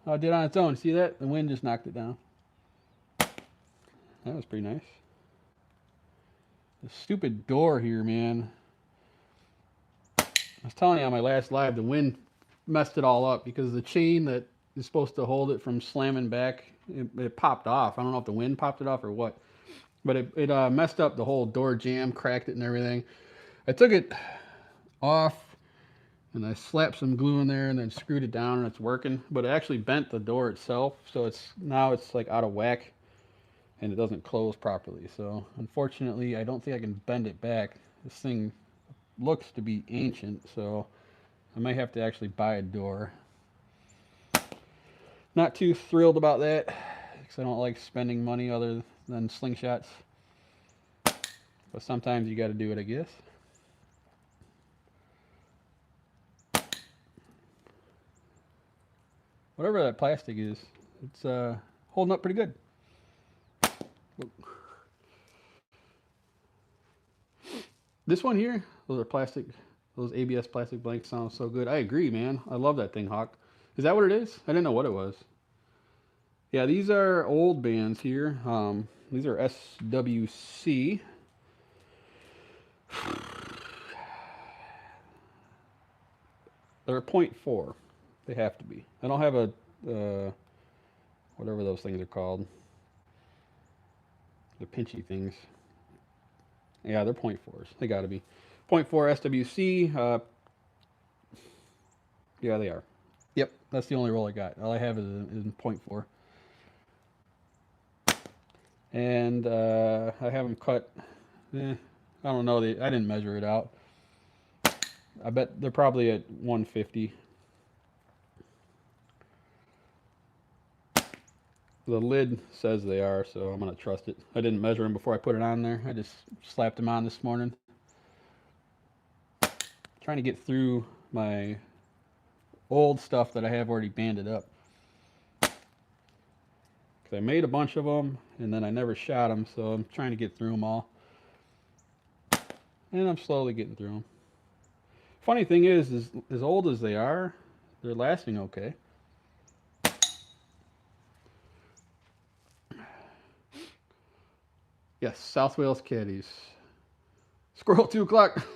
Oh, it did on its own. See that? The wind just knocked it down. That was pretty nice. The stupid door here, man. I was telling you on my last live, the wind messed it all up because the chain that is supposed to hold it from slamming back, it popped off. I don't know if the wind popped it off or what, but it messed up the whole door jamb, cracked it and everything. I took it off and I slapped some glue in there and then screwed it down and it's working, but it actually bent the door itself, so now it's like out of whack and it doesn't close properly. So unfortunately, I don't think I can bend it back. This thing looks to be ancient, so I might have to actually buy a door. Not too thrilled about that because I don't like spending money other than slingshots, but sometimes you got to do it, I guess. Whatever that plastic is, it's holding up pretty good. This one here, those are plastic, those ABS plastic blanks sound so good. I agree, man. I love that thing, Hawk. Is that what it is? I didn't know what it was. Yeah, these are old bands here. These are SWC. They're 0.4. They have to be. I don't have a, whatever those things are called. The pinchy things. Yeah, they're 0.4s. They got to be. 0.4 SWC. Yeah, they are. Yep, that's the only roll I got. All I have is 0.4. And I have them cut. I don't know. I didn't measure it out. I bet they're probably at 150. The lid says they are, so I'm going to trust it. I didn't measure them before I put it on there. I just slapped them on this morning. Trying to get through my old stuff that I have already banded up. Because I made a bunch of them, and then I never shot them, so I'm trying to get through them all. And I'm slowly getting through them. Funny thing is as old as they are, they're lasting okay. Yes, South Wales caddies. Squirrel 2 o'clock.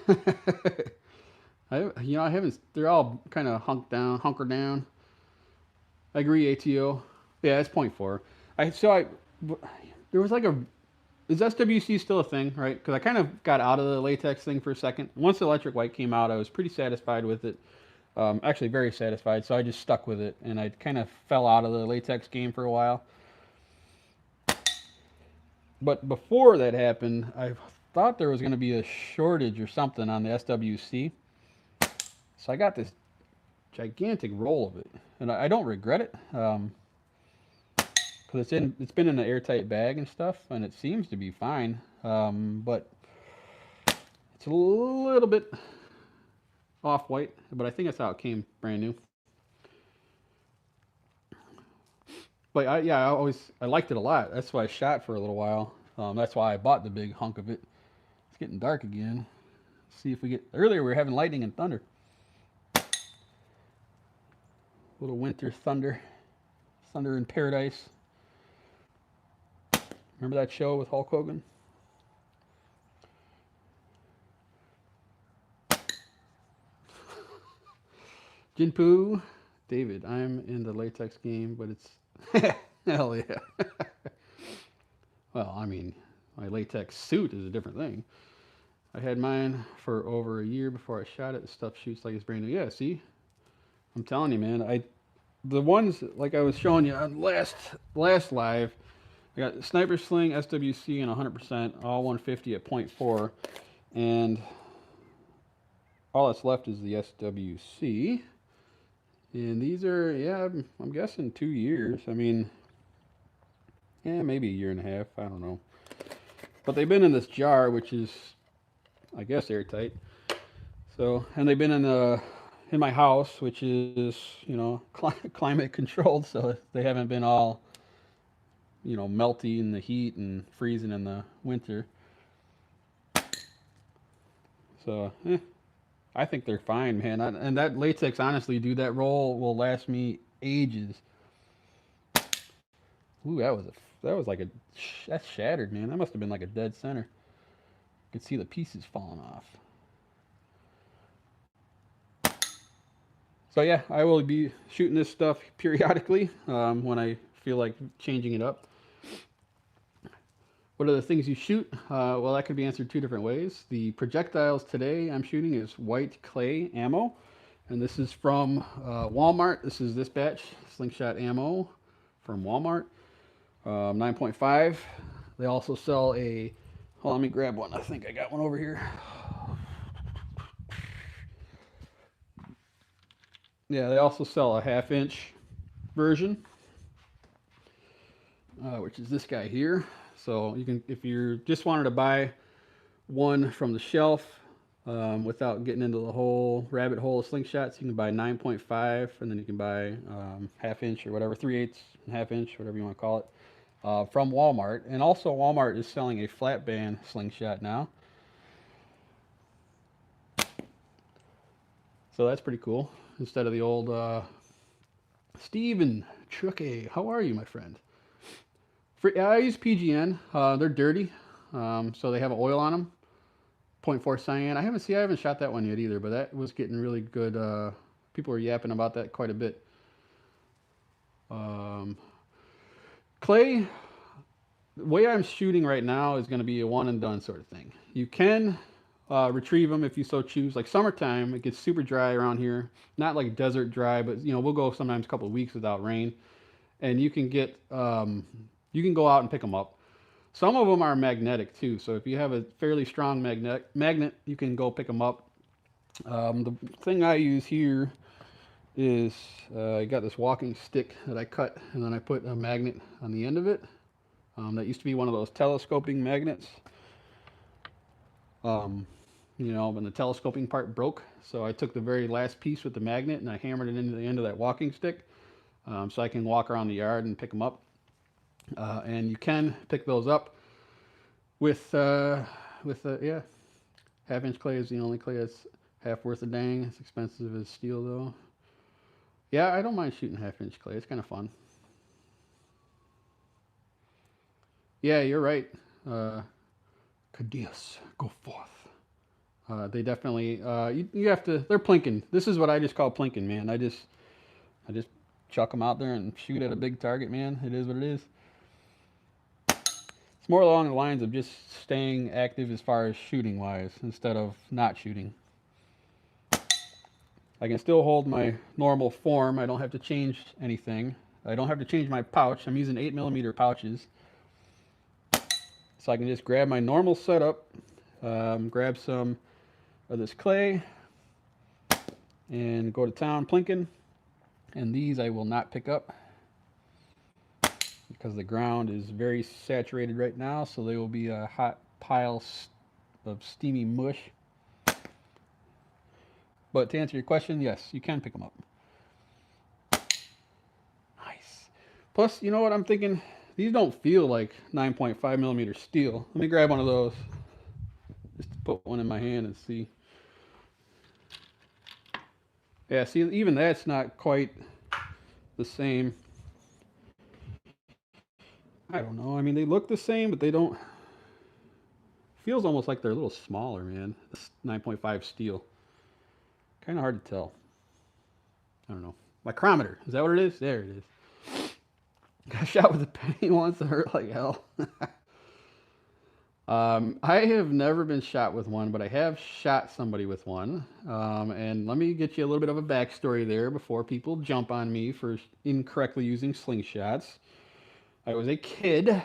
I haven't. They're all kind of hunkered down. I agree, ATO. Yeah, it's 0.4. There was like is SWC still a thing, right? Because I kind of got out of the latex thing for a second. Once the electric white came out, I was pretty satisfied with it. Actually, very satisfied. So I just stuck with it, and I kind of fell out of the latex game for a while. But before that happened, I thought there was going to be a shortage or something on the SWC. So I got this gigantic roll of it, and I don't regret it because it's been in an airtight bag and stuff, and it seems to be fine. But it's a little bit off-white, but I think that's how it came brand new. But I liked it a lot. That's why I shot for a little while. That's why I bought the big hunk of it. It's getting dark again. Let's see if we get. Earlier we were having lightning and thunder. Little winter thunder. Thunder in Paradise. Remember that show with Hulk Hogan? Jinpoo. David, I'm in the latex game, but it's hell yeah. Well, I mean, my latex suit is a different thing. I had mine for over a year before I shot it. The stuff shoots like it's brand new. Yeah, see? I'm telling you, man. The ones like I was showing you on last live, I got Sniper Sling, SWC, and 100%, all 150 at 0.4, and all that's left is the SWC. And these are, yeah, I'm guessing 2 years. I mean, yeah, maybe a year and a half. I don't know. But they've been in this jar, which is, I guess, airtight. So, and they've been in my house, which is, climate controlled. So they haven't been all you know, melty in the heat and freezing in the winter. So, I think they're fine, man. And that latex, honestly, dude, that roll will last me ages. Ooh, that was like a that's shattered, man. That must have been like a dead center. You could see the pieces falling off. So yeah, I will be shooting this stuff periodically when I feel like changing it up. What are the things you shoot? Well, that could be answered two different ways. The projectiles today I'm shooting is white clay ammo, and this is from Walmart. This is this batch, Slingshot ammo from Walmart, 9.5. They also sell a, hold on, let me grab one. I think I got one over here. Yeah, they also sell a half-inch version, which is this guy here. So you can, if you just wanted to buy one from the shelf without getting into the whole rabbit hole of slingshots, you can buy 9.5, and then you can buy half inch or whatever, 3/8 half inch, whatever you want to call it, from Walmart. And also Walmart is selling a flat band slingshot now. So that's pretty cool. Instead of the old Steven Chucky, how are you, my friend? I use PGN. They're dirty, so they have oil on them. 0.4 cyan. I haven't shot that one yet either, but that was getting really good. People were yapping about that quite a bit. Clay, the way I'm shooting right now is going to be a one and done sort of thing. You can retrieve them if you so choose. Like summertime, it gets super dry around here. Not like desert dry, but you know, we'll go sometimes a couple of weeks without rain, and you can get you can go out and pick them up. Some of them are magnetic too, so if you have a fairly strong magnet, you can go pick them up. The thing I use here is I got this walking stick that I cut, and then I put a magnet on the end of it. That used to be one of those telescoping magnets. You know, when the telescoping part broke, so I took the very last piece with the magnet and I hammered it into the end of that walking stick, so I can walk around the yard and pick them up. And you can pick those up with yeah, half-inch clay is the only clay that's half worth a dang. It's expensive as steel though. Yeah, I don't mind shooting half-inch clay. It's kind of fun. Yeah, you're right. Cadeas, go forth. They definitely you have to. They're plinking. This is what I just call plinking, man. I just chuck them out there and shoot at a big target, man. It is what it is. It's more along the lines of just staying active as far as shooting wise instead of not shooting. I can still hold my normal form. I don't have to change anything. I don't have to change my pouch. I'm using 8mm pouches. So I can just grab my normal setup, grab some of this clay, and go to town plinking. And these I will not pick up, because the ground is very saturated right now, so they will be a hot pile of steamy mush. But to answer your question, yes, you can pick them up. Nice. Plus, you know what I'm thinking? These don't feel like 9.5mm steel. Let me grab one of those, just to put one in my hand and see. Yeah, see, even that's not quite the same. I don't know. I mean, they look the same, but they don't. Feels almost like they're a little smaller, man. This 9.5 steel. Kind of hard to tell. I don't know. Micrometer. Is that what it is? There it is. Got shot with a penny once. It hurt like hell. I have never been shot with one, but I have shot somebody with one. And let me get you a little bit of a backstory there before people jump on me for incorrectly using slingshots. I was a kid,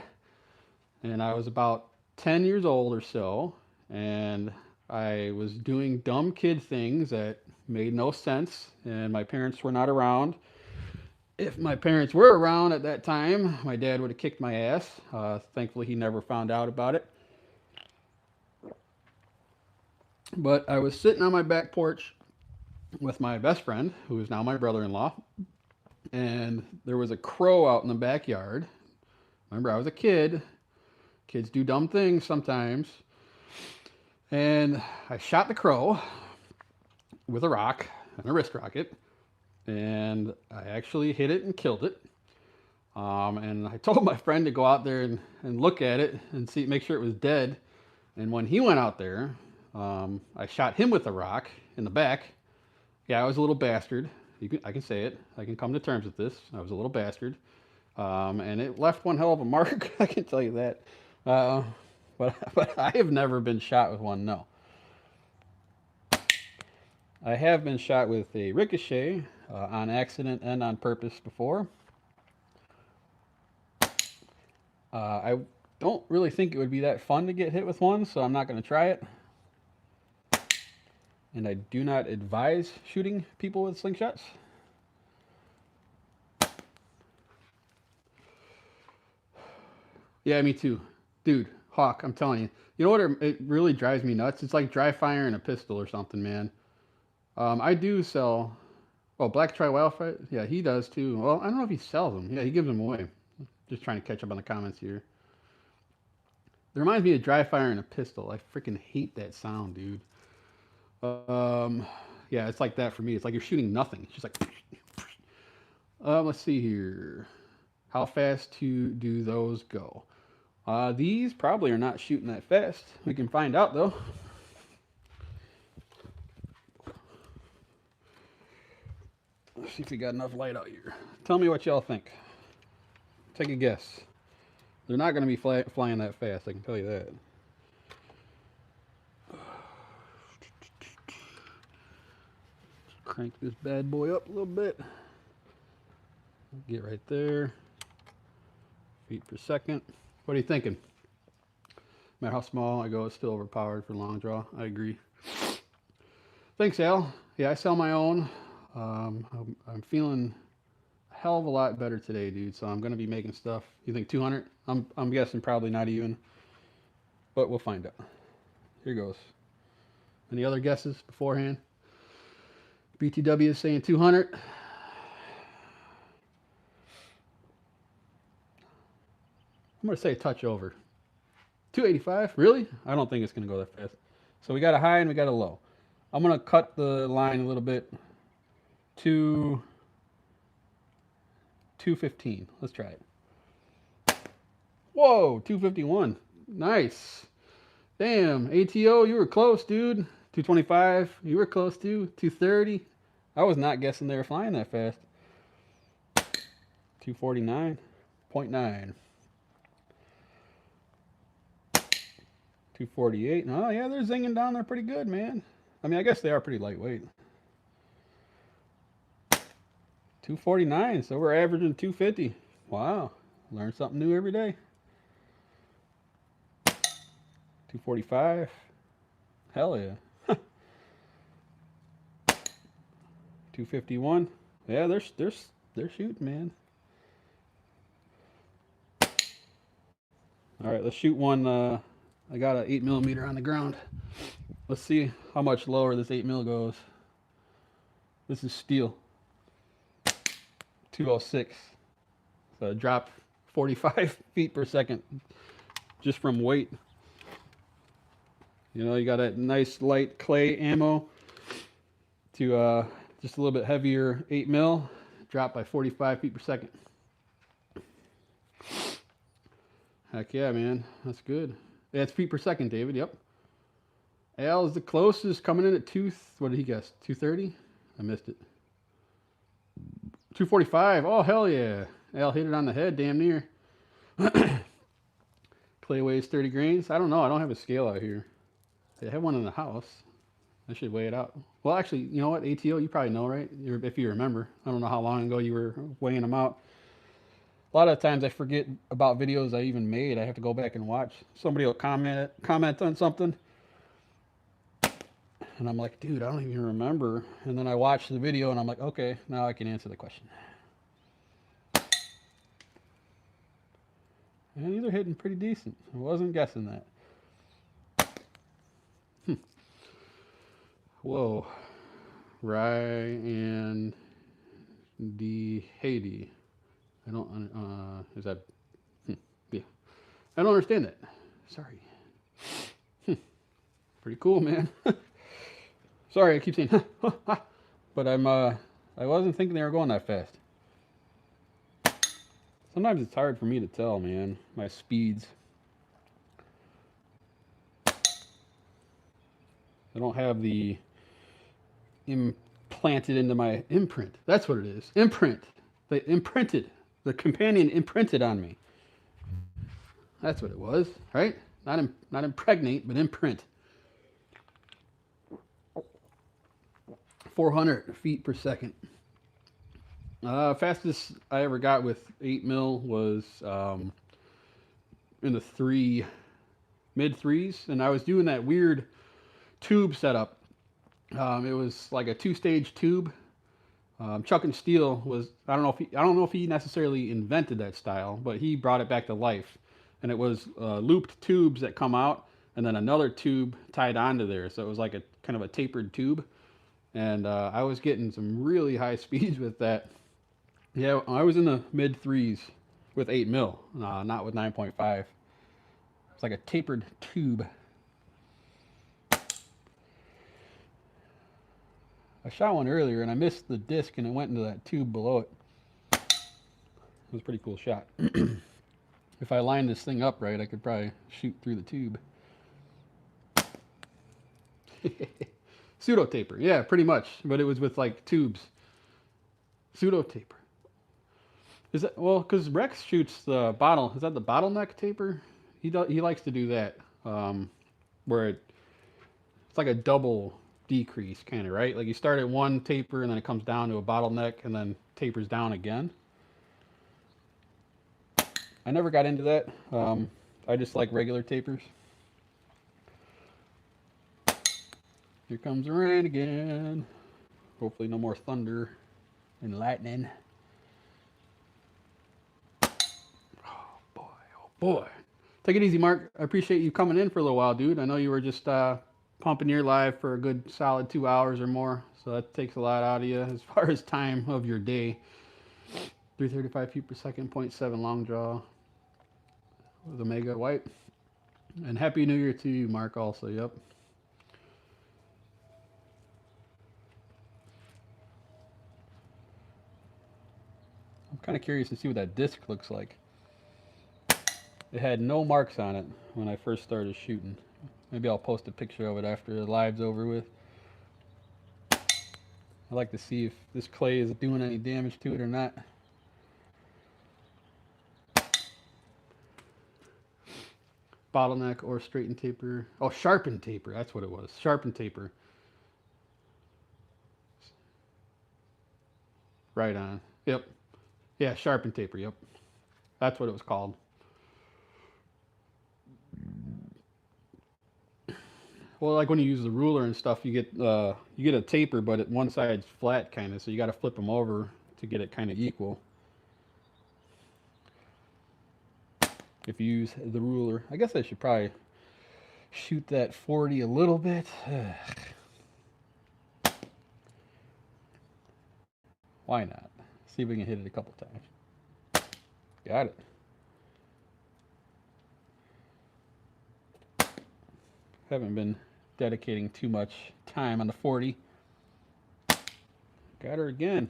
and I was about 10 years old or so, and I was doing dumb kid things that made no sense, and my parents were not around. If my parents were around at that time, my dad would have kicked my ass. Thankfully, he never found out about it. But I was sitting on my back porch with my best friend, who is now my brother-in-law, and there was a crow out in the backyard. Remember, I was a kid. Kids do dumb things sometimes. And I shot the crow with a rock and a wrist rocket. And I actually hit it and killed it. And I told my friend to go out there and look at it and see, make sure it was dead. And when he went out there, I shot him with a rock in the back. Yeah, I was a little bastard. I can say it. I can come to terms with this. I was a little bastard. And it left one hell of a mark, I can tell you that. But I have never been shot with one, no. I have been shot with a ricochet on accident and on purpose before. I don't really think it would be that fun to get hit with one, so I'm not going to try it. And I do not advise shooting people with slingshots. Yeah, me too. Dude, Hawk, I'm telling you. You know what it really drives me nuts? It's like dry firing a pistol or something, man. I do sell... Oh, Black Tri Wildfire? Yeah, he does too. Well, I don't know if he sells them. Yeah, he gives them away. Just trying to catch up on the comments here. It reminds me of dry firing a pistol. I freaking hate that sound, dude. Yeah, it's like that for me. It's like you're shooting nothing. It's just like... let's see here. How fast do those go? These probably are not shooting that fast. We can find out, though. Let's see if we got enough light out here. Tell me what y'all think. Take a guess. They're not going to be flying that fast, I can tell you that. Crank this bad boy up a little bit. Get right there. Feet per second. What are you thinking? No matter how small I go, it's still overpowered for long draw. I agree. Thanks, Al. Yeah, I sell my own. I'm feeling a hell of a lot better today, dude. So I'm gonna be making stuff. You think 200? I'm guessing probably not even, but we'll find out. Here goes. Any other guesses beforehand? BTW is saying 200. I'm gonna say a touch over. 285? Really? I don't think it's gonna go that fast. So we got a high and we got a low. I'm gonna cut the line a little bit to 215. Let's try it. Whoa, 251. Nice. Damn, ATO, you were close, dude. 225, you were close too. 230. I was not guessing they were flying that fast. 249.9. 248. Oh, yeah, they're zinging down there pretty good, man. I mean, I guess they are pretty lightweight. 249, so we're averaging 250. Wow, learn something new every day. 245. Hell yeah. 251. Yeah, they're shooting, man. All right, let's shoot one. I got an 8mm on the ground. Let's see how much lower this 8mm goes. This is steel. 206. So I dropped 45 feet per second just from weight. You know, you got a nice light clay ammo to just a little bit heavier 8mm, drop by 45 feet per second. Heck yeah, man. That's good. Yeah, it's feet per second, David. Yep. Al is the closest, coming in at what did he guess? 230? I missed it. 245. Oh, hell yeah. Al hit it on the head, damn near. Clay weighs 30 grains. I don't know. I don't have a scale out here. I have one in the house. I should weigh it out. Well, actually, you know what? ATO, you probably know, right? If you remember. I don't know how long ago you were weighing them out. A lot of times I forget about videos I even made. I have to go back and watch. Somebody will comment on something. And I'm like, dude, I don't even remember. And then I watch the video and I'm like, okay, now I can answer the question. And these are hitting pretty decent. I wasn't guessing that. Whoa. Ryan D. Haiti. I don't, is that, I don't understand that. Sorry. Pretty cool, man. Sorry, I keep saying, but I wasn't thinking they were going that fast. Sometimes it's hard for me to tell, man, my speeds. I don't have the implanted into my imprint. That's what it is. Imprint. They imprinted. The companion imprinted on me. That's what it was, right? Not impregnate, but imprint. 400 feet per second. Fastest I ever got with 8 mil was in the mid threes, and I was doing that weird tube setup. It was like a 2-stage tube. Chuck and Steele was I don't know if he necessarily invented that style, but he brought it back to life. And it was looped tubes that come out, and then another tube tied onto there. So it was like a kind of a tapered tube. And I was getting some really high speeds with that. Yeah, I was in the mid threes with 8 mil, not with 9.5. It's like a tapered tube. I shot one earlier and I missed the disc and it went into that tube below it. It was a pretty cool shot. If I lined this thing up right, I could probably shoot through the tube. Pseudo taper, yeah, pretty much. But it was with like tubes. Pseudo taper. Is that because Rex shoots the bottle? Is that the bottleneck taper? He likes to do that, where it's like a double decrease, kind of, right? Like you start at one taper and then it comes down to a bottleneck and then tapers down again. I never got into that. I just like regular tapers. Here comes the rain again. Hopefully no more thunder and lightning. Oh boy, oh boy. Take it easy, Mark. I appreciate you coming in for a little while, dude. I know you were just pumping your live for a good solid 2 hours or more. So that takes a lot out of you as far as time of your day. 335 feet per second, 0.7 long draw with Omega White. And Happy New Year to you, Mark, also. Yep. I'm kind of curious to see what that disc looks like. It had no marks on it when I first started shooting. Maybe I'll post a picture of it after the live's over with. I'd like to see if this clay is doing any damage to it or not. Bottleneck or straighten taper. Oh, sharpen taper. That's what it was. Sharpen taper. Right on. Yep. Yeah, sharpen taper. Yep. That's what it was called. Well, like when you use the ruler and stuff, you get a taper, but one side's flat kind of, so you got to flip them over to get it kind of equal. If you use the ruler, I guess I should probably shoot that 40 a little bit. Why not? See if we can hit it a couple times. Got it. Haven't been dedicating too much time on the 40. Got her again.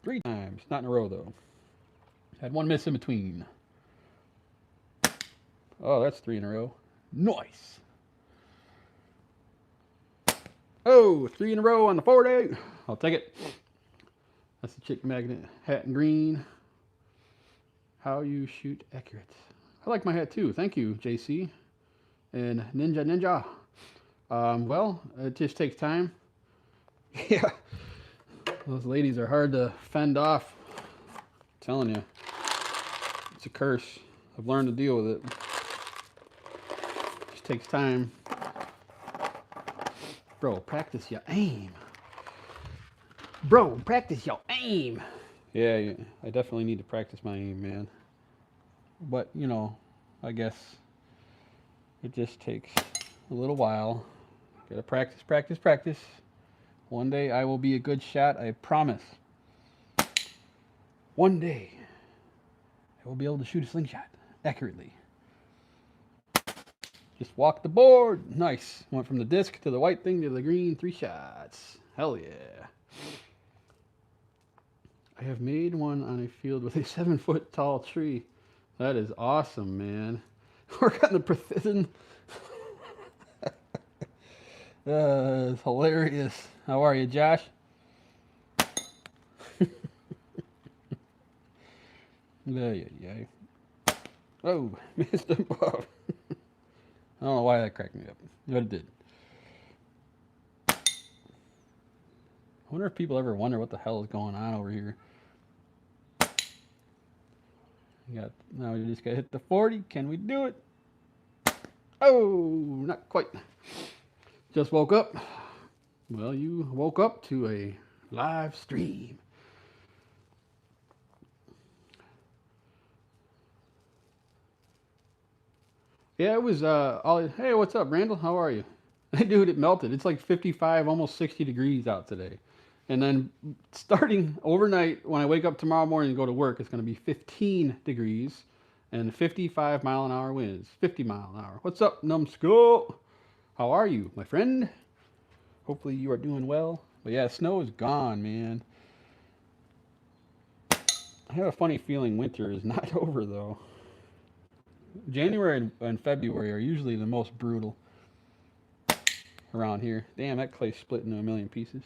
Three times. Not in a row, though. Had one miss in between. Oh, that's 3 in a row. Nice. Oh, 3 in a row on the 40. I'll take it. That's the chick magnet hat in green. How you shoot accurate. I like my hat too. Thank you, JC. And Ninja. Well, it just takes time. Yeah. Those ladies are hard to fend off. I'm telling you. It's a curse. I've learned to deal with it. It just takes time. Bro, practice your aim. Bro, practice your aim. Yeah, I definitely need to practice my aim, man. But, you know, I guess it just takes a little while. Gotta practice. One day I will be a good shot, I promise. One day, I will be able to shoot a slingshot accurately. Just walk the board. Nice. Went from the disc to the white thing to the green. 3 shots. Hell yeah. I have made one on a field with a 7-foot tall tree. That is awesome, man. Work on the precision. It's hilarious. How are you, Josh? Yeah. Oh, missed him off. I don't know why that cracked me up, but it did. I wonder if people ever wonder what the hell is going on over here. Now we just gotta hit the 40. Can we do it? Oh, not quite. Just woke up. Well, you woke up to a live stream. Yeah, it was hey, what's up, Randall? How are you? Dude, it melted. It's like 55, almost 60 degrees out today. And then starting overnight, when I wake up tomorrow morning and go to work, it's going to be 15 degrees and 55-mile-an-hour winds. 50 mile an hour. What's up, numbskull? How are you, my friend? Hopefully you are doing well. But yeah, snow is gone, man. I have a funny feeling winter is not over, though. January and February are usually the most brutal around here. Damn, that clay split into a million pieces.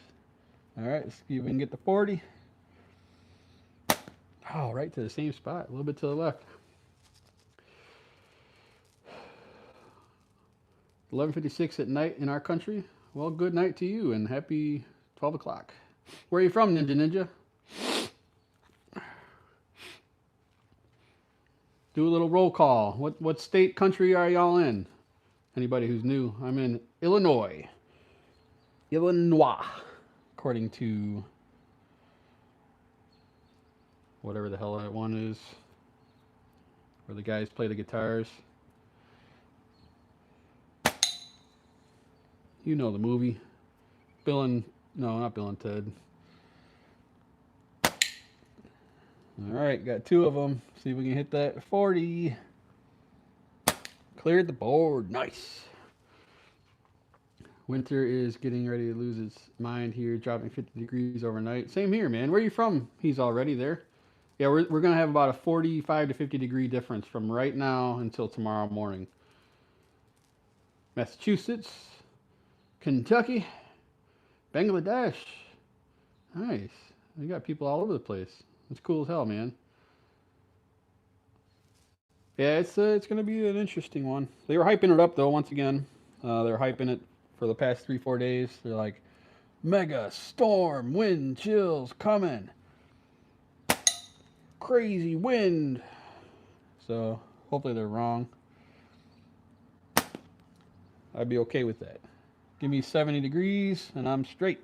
All right, let's see if we can get the 40. Oh, right to the same spot, a little bit to the left. 11:56 at night in our country. Well, good night to you and happy 12 o'clock. Where are you from, Ninja? Do a little roll call. What state, country are y'all in? Anybody who's new, I'm in Illinois. Illinois, according to whatever the hell that one is, where the guys play the guitars. You know the movie. No, not Bill and Ted. All right, got 2 of them. See if we can hit that 40. Cleared the board. Nice. Winter is getting ready to lose its mind here, dropping 50 degrees overnight. Same here, man. Where are you from? He's already there. Yeah, we're going to have about a 45 to 50 degree difference from right now until tomorrow morning. Massachusetts, Kentucky, Bangladesh. Nice. We got people all over the place. It's cool as hell, man. Yeah, it's going to be an interesting one. They were hyping it up, though, once again. They're hyping it for the past 3-4 days. They're like, mega storm, wind chills coming. Crazy wind. So, hopefully they're wrong. I'd be okay with that. Give me 70 degrees and I'm straight.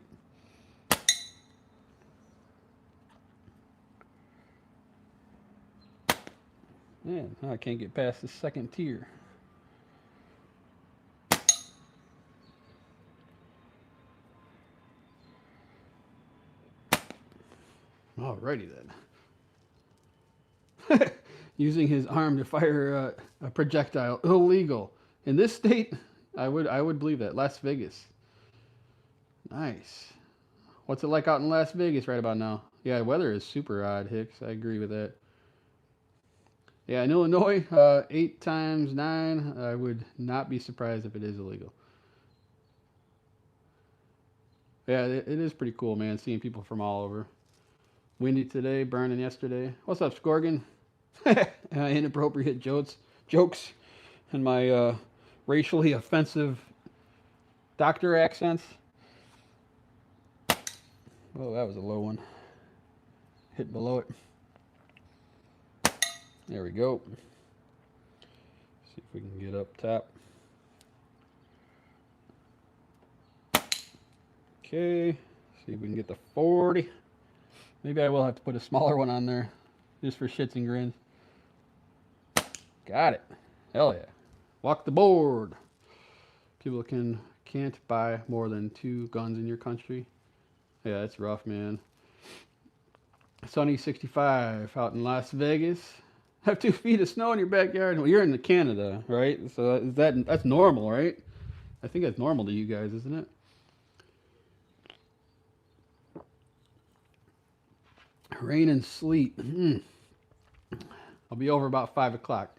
Man, I can't get past the second tier. Alrighty then. Using his arm to fire a projectile, illegal. In this state, I would believe that. Las Vegas. Nice. What's it like out in Las Vegas right about now? Yeah, the weather is super odd, Hicks. I agree with that. Yeah, in Illinois, 8 times 9, I would not be surprised if it is illegal. Yeah, it is pretty cool, man, seeing people from all over. Windy today, burning yesterday. What's up, Scorgan? Inappropriate jokes, and my racially offensive doctor accents. Oh, that was a low one. Hit below it. There we go. See if we can get up top. Okay. See if we can get the 40. Maybe I will have to put a smaller one on there just for shits and grins. Got it. Hell yeah. Walk the board. People can't buy more than 2 guns in your country. Yeah, it's rough, man. Sunny 65 out in Las Vegas. Have 2 feet of snow in your backyard. Well, you're in Canada, right? So that's normal, right? I think that's normal to you guys, isn't it? Rain and sleet. I'll be over about 5 o'clock.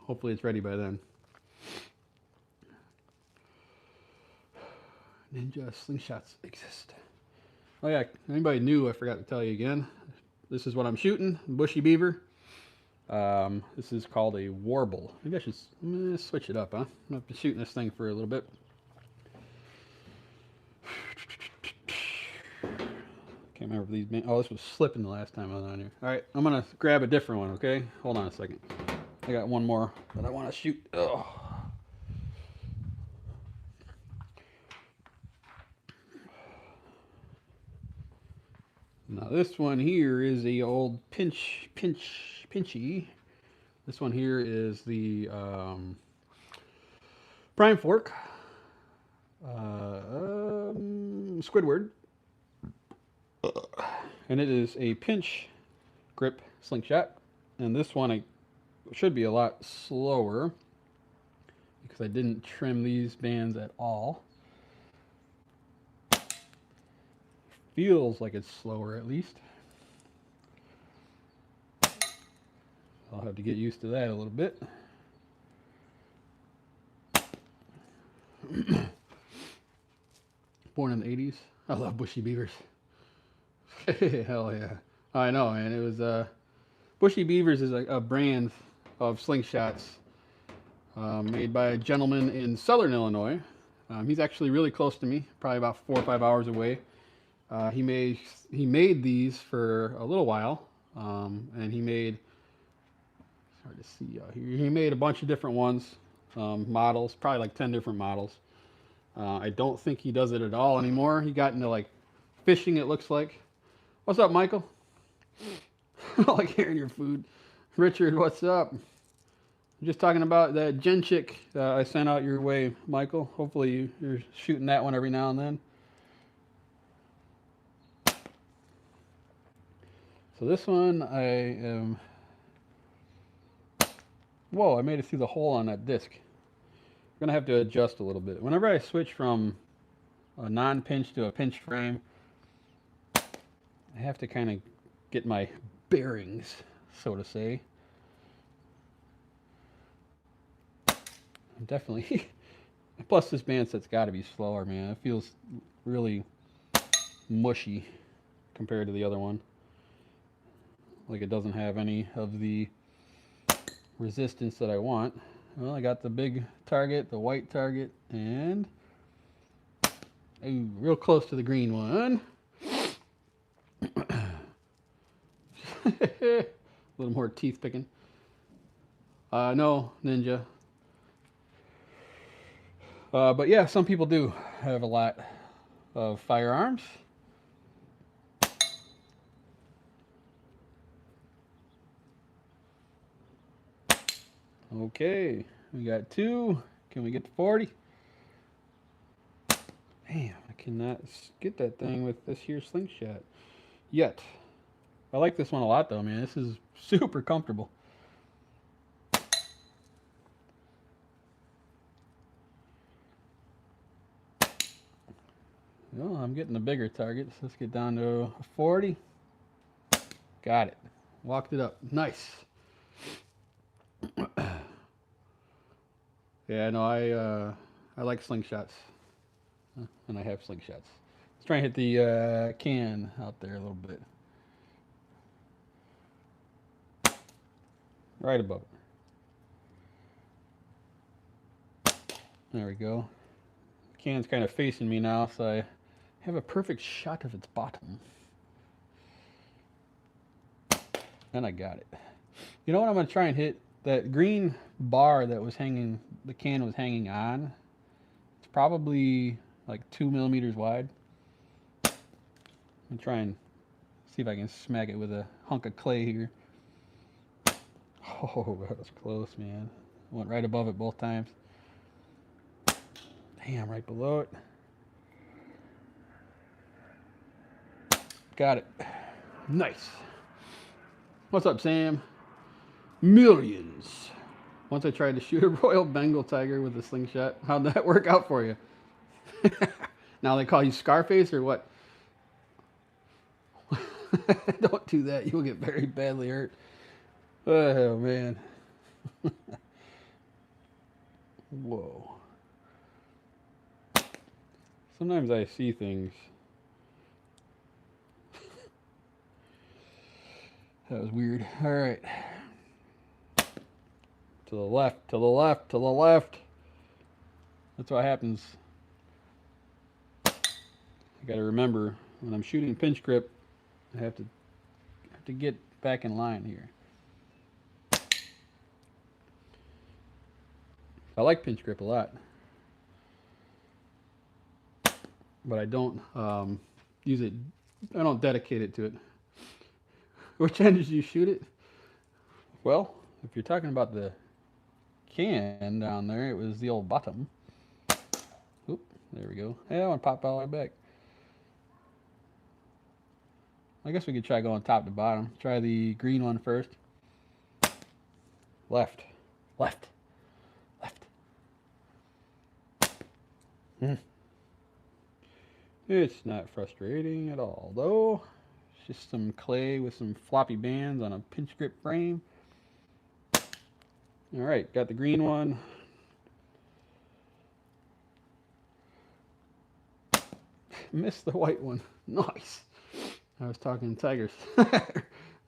Hopefully it's ready by then. Ninja slingshots exist. Oh yeah, anybody new, I forgot to tell you again. This is what I'm shooting, bushy beaver. This is called a warble. Maybe I should switch it up, huh? I've been shooting this thing for a little bit. Can't remember if these. Oh, this was slipping the last time I was on here. All right, I'm gonna grab a different one. Okay, hold on a second. I got one more that I want to shoot. Oh. Now this one here is the old pinchy. This one here is the prime fork, Squidward, and it is a pinch grip slingshot. And this one should be a lot slower because I didn't trim these bands at all. Feels like it's slower at least. I'll have to get used to that a little bit. Born in the 80s. I love bushy beavers. Hell yeah. I know, man. It was Bushy Beavers is a brand of slingshots made by a gentleman in southern Illinois. He's actually really close to me, probably about 4 or 5 hours away. He made these for a little while, and he made, it's hard to see out here, he made a bunch of different ones, models, probably like 10 different models. I don't think he does it at all anymore. He got into like fishing, it looks like. What's up, Michael? I like hearing your food. Richard, what's up? I'm just talking about that Gen Chick I sent out your way, Michael. Hopefully you're shooting that one every now and then. So this one I am... Whoa, I made it through the hole on that disc. I'm going to have to adjust a little bit. Whenever I switch from a non-pinch to a pinch frame, I have to kind of get my bearings, so to say. Definitely. Plus this band set's got to be slower, man. It feels really mushy compared to the other one. Like it doesn't have any of the resistance that I want. Well, I got the big target, the white target, and real close to the green one. A little more teeth picking. No, Ninja. But yeah, some people do have a lot of firearms. Okay, we got 2. Can we get to 40? Damn, I cannot get that thing with this here slingshot yet. I like this one a lot though, man. This is super comfortable. Well, I'm getting a bigger target, so let's get down to a 40. Got it. Walked it up. Nice. Yeah, no, I like slingshots, and I have slingshots. Let's try and hit the can out there a little bit. Right above it. There we go. The can's kind of facing me now, so I have a perfect shot of its bottom. And I got it. You know what I'm going to try and hit? That green bar that was hanging, the can was hanging on, it's probably like 2 millimeters wide. I'm try and see if I can smack it with a hunk of clay here. Oh, that was close, man. Went right above it both times. Damn, right below it. Got it. Nice. What's up, Sam? Millions. Once I tried to shoot a Royal Bengal tiger with a slingshot. How'd that work out for you? Now they call you Scarface or what? Don't do that. You'll get very badly hurt. Oh, man. Whoa. Sometimes I see things. That was weird. All right. To the left, to the left, to the left. That's what happens. I got to remember when I'm shooting pinch grip, I have to get back in line here. I like pinch grip a lot, but I don't use it. I don't dedicate it to it. Which end did you shoot it? Well, if you're talking about the can down there, it was the old bottom. Oop, there we go. Hey, I want to pop all the way back. I guess we could try going top to bottom. Try the green one first. Left, left, left. It's not frustrating at all, though. It's just some clay with some floppy bands on a pinch grip frame. All right, got the green one. Missed the white one. Nice. I was talking tigers.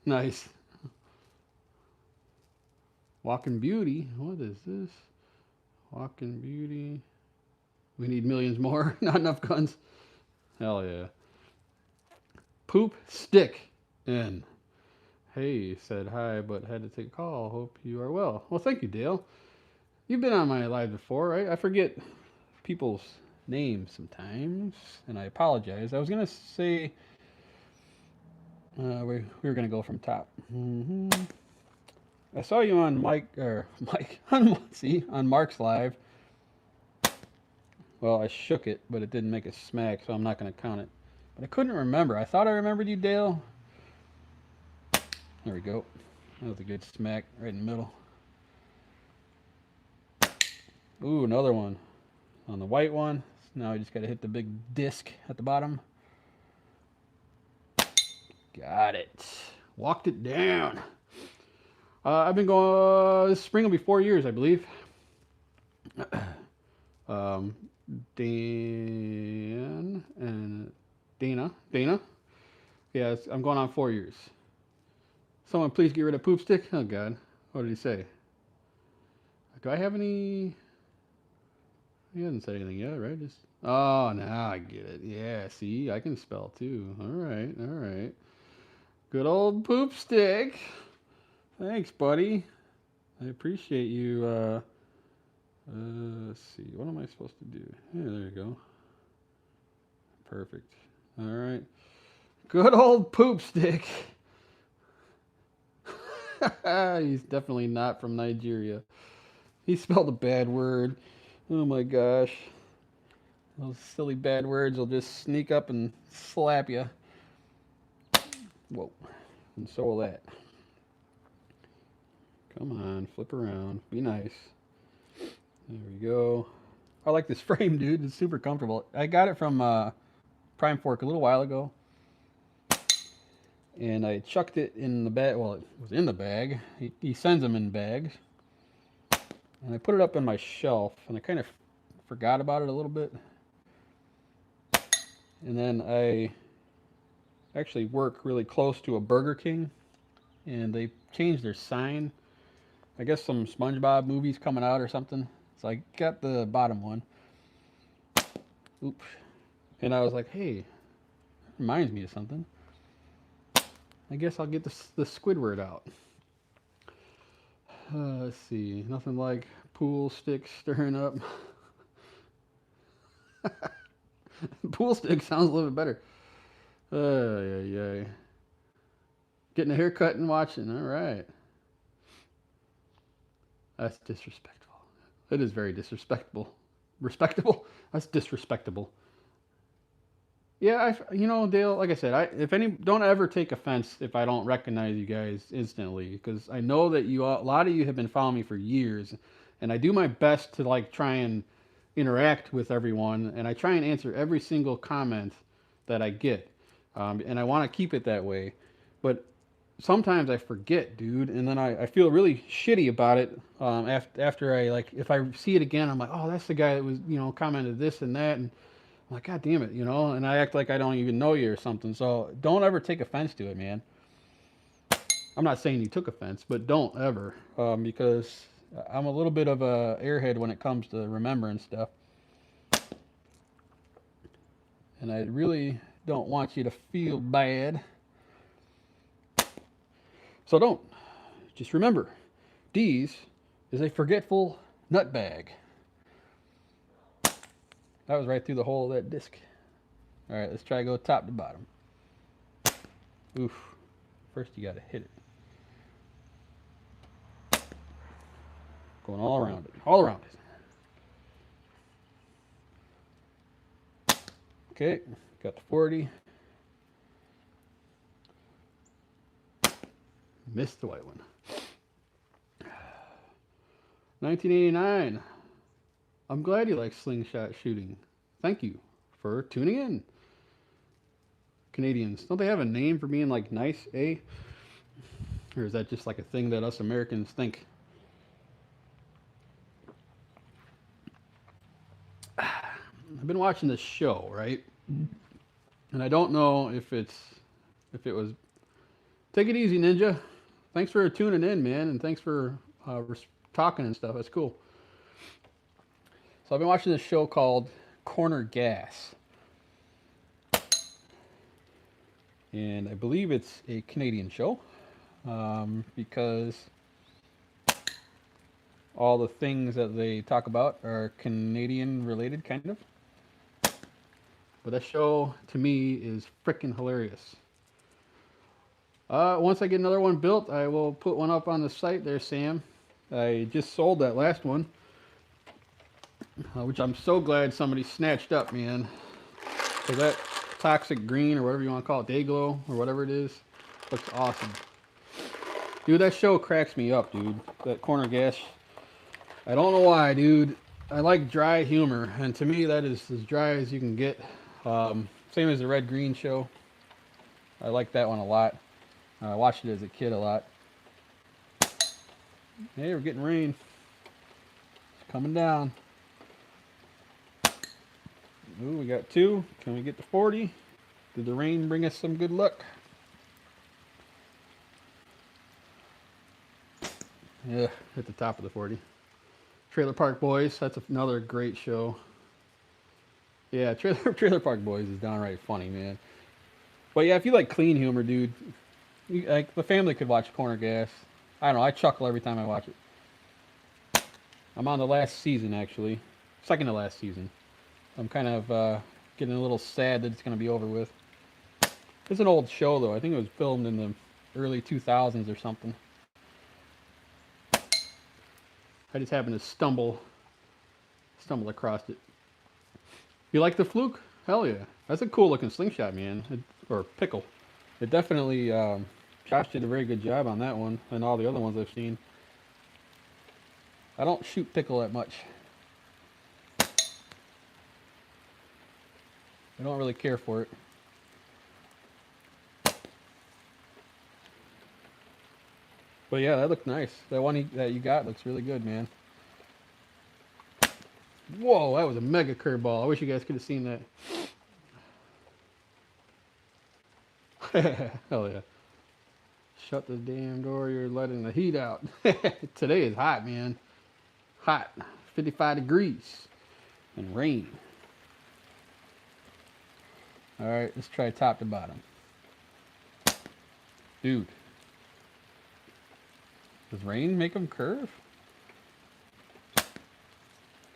Nice. Walking Beauty. What is this? Walking Beauty. We need millions more. Not enough guns. Hell yeah. Poop Stick in. Hey, said hi, but had to take a call. Hope you are well. Well, thank you, Dale. You've been on my live before, right? I forget people's names sometimes, and I apologize. I was going to say we were going to go from top. I saw you on on Mark's live. Well, I shook it, but it didn't make a smack, so I'm not going to count it. But I couldn't remember. I thought I remembered you, Dale. There we go. That was a good smack right in the middle. Ooh, another one on the white one. Now I just got to hit the big disc at the bottom. Got it. Walked it down. I've been going, this spring will be 4 years, I believe. Dan and Dana. Yes, I'm going on 4 years. Someone please get rid of Poop Stick. Oh, God. What did he say? Do I have any? He hasn't said anything yet, right? Just oh, now I get it. Yeah, see, I can spell too. All right, all right. Good old Poop Stick. Thanks, buddy. I appreciate you. Let's see. What am I supposed to do? Yeah, there you go. Perfect. All right. Good old Poop Stick. He's definitely not from Nigeria. He spelled a bad word. Oh my gosh. Those silly bad words will just sneak up and slap you. Whoa. And so will that. Come on, flip around. Be nice. There we go. I like this frame, dude. It's super comfortable. I got it from Prime Fork a little while ago. And I chucked it in the bag. Well, it was in the bag. He sends them in bags. And I put it up on my shelf. And I kind of forgot about it a little bit. And then I actually work really close to a Burger King. And they changed their sign. I guess some SpongeBob movies coming out or something. So I got the bottom one. Oops. And I was like, hey, reminds me of something. I guess I'll get the Squidward out. Let's see. Nothing like pool stick stirring up. Pool stick sounds a little bit better. Yeah. Getting a haircut and watching. All right. That's disrespectful. It is very disrespectful. Respectable? That's disrespectable. Yeah, you know, Dale, like I said, if any, don't ever take offense if I don't recognize you guys instantly, because I know that a lot of you have been following me for years, and I do my best to like try and interact with everyone, and I try and answer every single comment that I get, and I want to keep it that way. But sometimes I forget, dude, and then I feel really shitty about it after I like if I see it again, I'm like, oh, that's the guy that was commented this and that, and I'm like, God damn it, and I act like I don't even know you or something. So don't ever take offense to it, man. I'm not saying you took offense, but don't ever, because I'm a little bit of a airhead when it comes to remembering stuff, and I really don't want you to feel bad. So don't. Just remember, DeeeZ is a forgetful nutbag. That was right through the hole of that disc. All right, let's try to go top to bottom. Oof. First, you got to hit it. Going all around it. All around it. Okay, got the 40. Missed the white one. 1989. I'm glad you like slingshot shooting. Thank you for tuning in. Canadians, don't they have a name for being like nice, eh? Or is that just like a thing that us Americans think? I've been watching this show, right? And I don't know if it was Take It Easy Ninja. Thanks for tuning in, man, and thanks for talking and stuff. That's cool. So I've been watching this show called Corner Gas. And I believe it's a Canadian show, because all the things that they talk about are Canadian related, kind of. But that show, to me, is freaking hilarious. Once I get another one built, I will put one up on the site there, Sam. I just sold that last one, which I'm so glad somebody snatched up, man. Because that toxic green, or whatever you want to call it, day glow, or whatever it is, looks awesome. Dude, that show cracks me up, dude. That Corner Gas. I don't know why, dude. I like dry humor, and to me, that is as dry as you can get. Same as the Red Green show. I like that one a lot. I watched it as a kid a lot. Hey, we're getting rain. It's coming down. Ooh, we got 2. Can we get to 40? Did the rain bring us some good luck? Yeah, hit the top of the 40. Trailer Park Boys, that's another great show. Yeah, Trailer Park Boys is downright funny, man. But yeah, if you like clean humor, dude, like the family could watch Corner Gas. I don't know, I chuckle every time I watch it. I'm on the last season, actually. Second to last season. I'm kind of getting a little sad that it's going to be over with. It's an old show, though. I think it was filmed in the early 2000s or something. I just happened to stumble across it. You like the Fluke? Hell yeah. That's a cool looking slingshot, man. Or pickle. It definitely, Josh did a very good job on that one and all the other ones I've seen. I don't shoot pickle that much. I don't really care for it. But yeah, that looked nice. That one that you got looks really good, man. Whoa, that was a mega curveball. I wish you guys could have seen that. Hell yeah. Shut the damn door, you're letting the heat out. Today is hot, man. Hot. 55 degrees. And rain. Alright, let's try top to bottom. Dude. Does rain make them curve?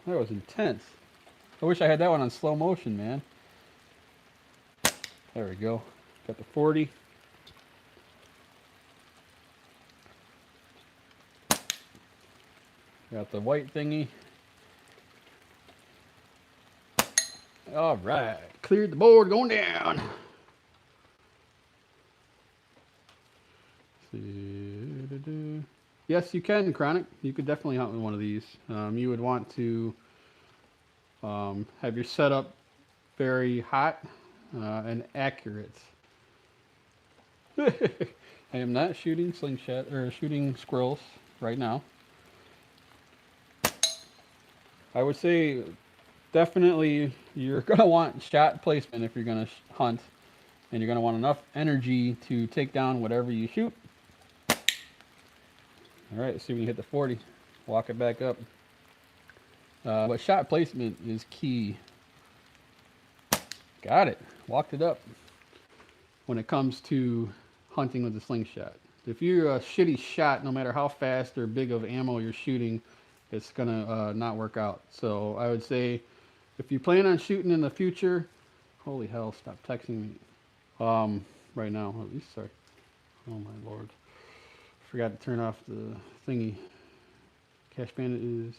That was intense. I wish I had that one on slow motion, man. There we go. Got the 40. Got the white thingy. All right, cleared the board, going down. Yes, you can, Chronic. You could definitely hunt with one of these. You would want to have your setup very hot and accurate. I am not shooting slingshot or shooting squirrels right now. I would say definitely you're going to want shot placement if you're going to hunt, and you're going to want enough energy to take down whatever you shoot. All right, let's see if we can hit the 40. Walk it back up. But shot placement is key. Got it. Walked it up. When it comes to hunting with the slingshot, if you're a shitty shot, no matter how fast or big of ammo you're shooting, it's gonna not work out. So I would say, if you plan on shooting in the future, holy hell, stop texting me. Right now, at least, sorry. Oh my lord. Forgot to turn off the thingy. Cash Bandit is,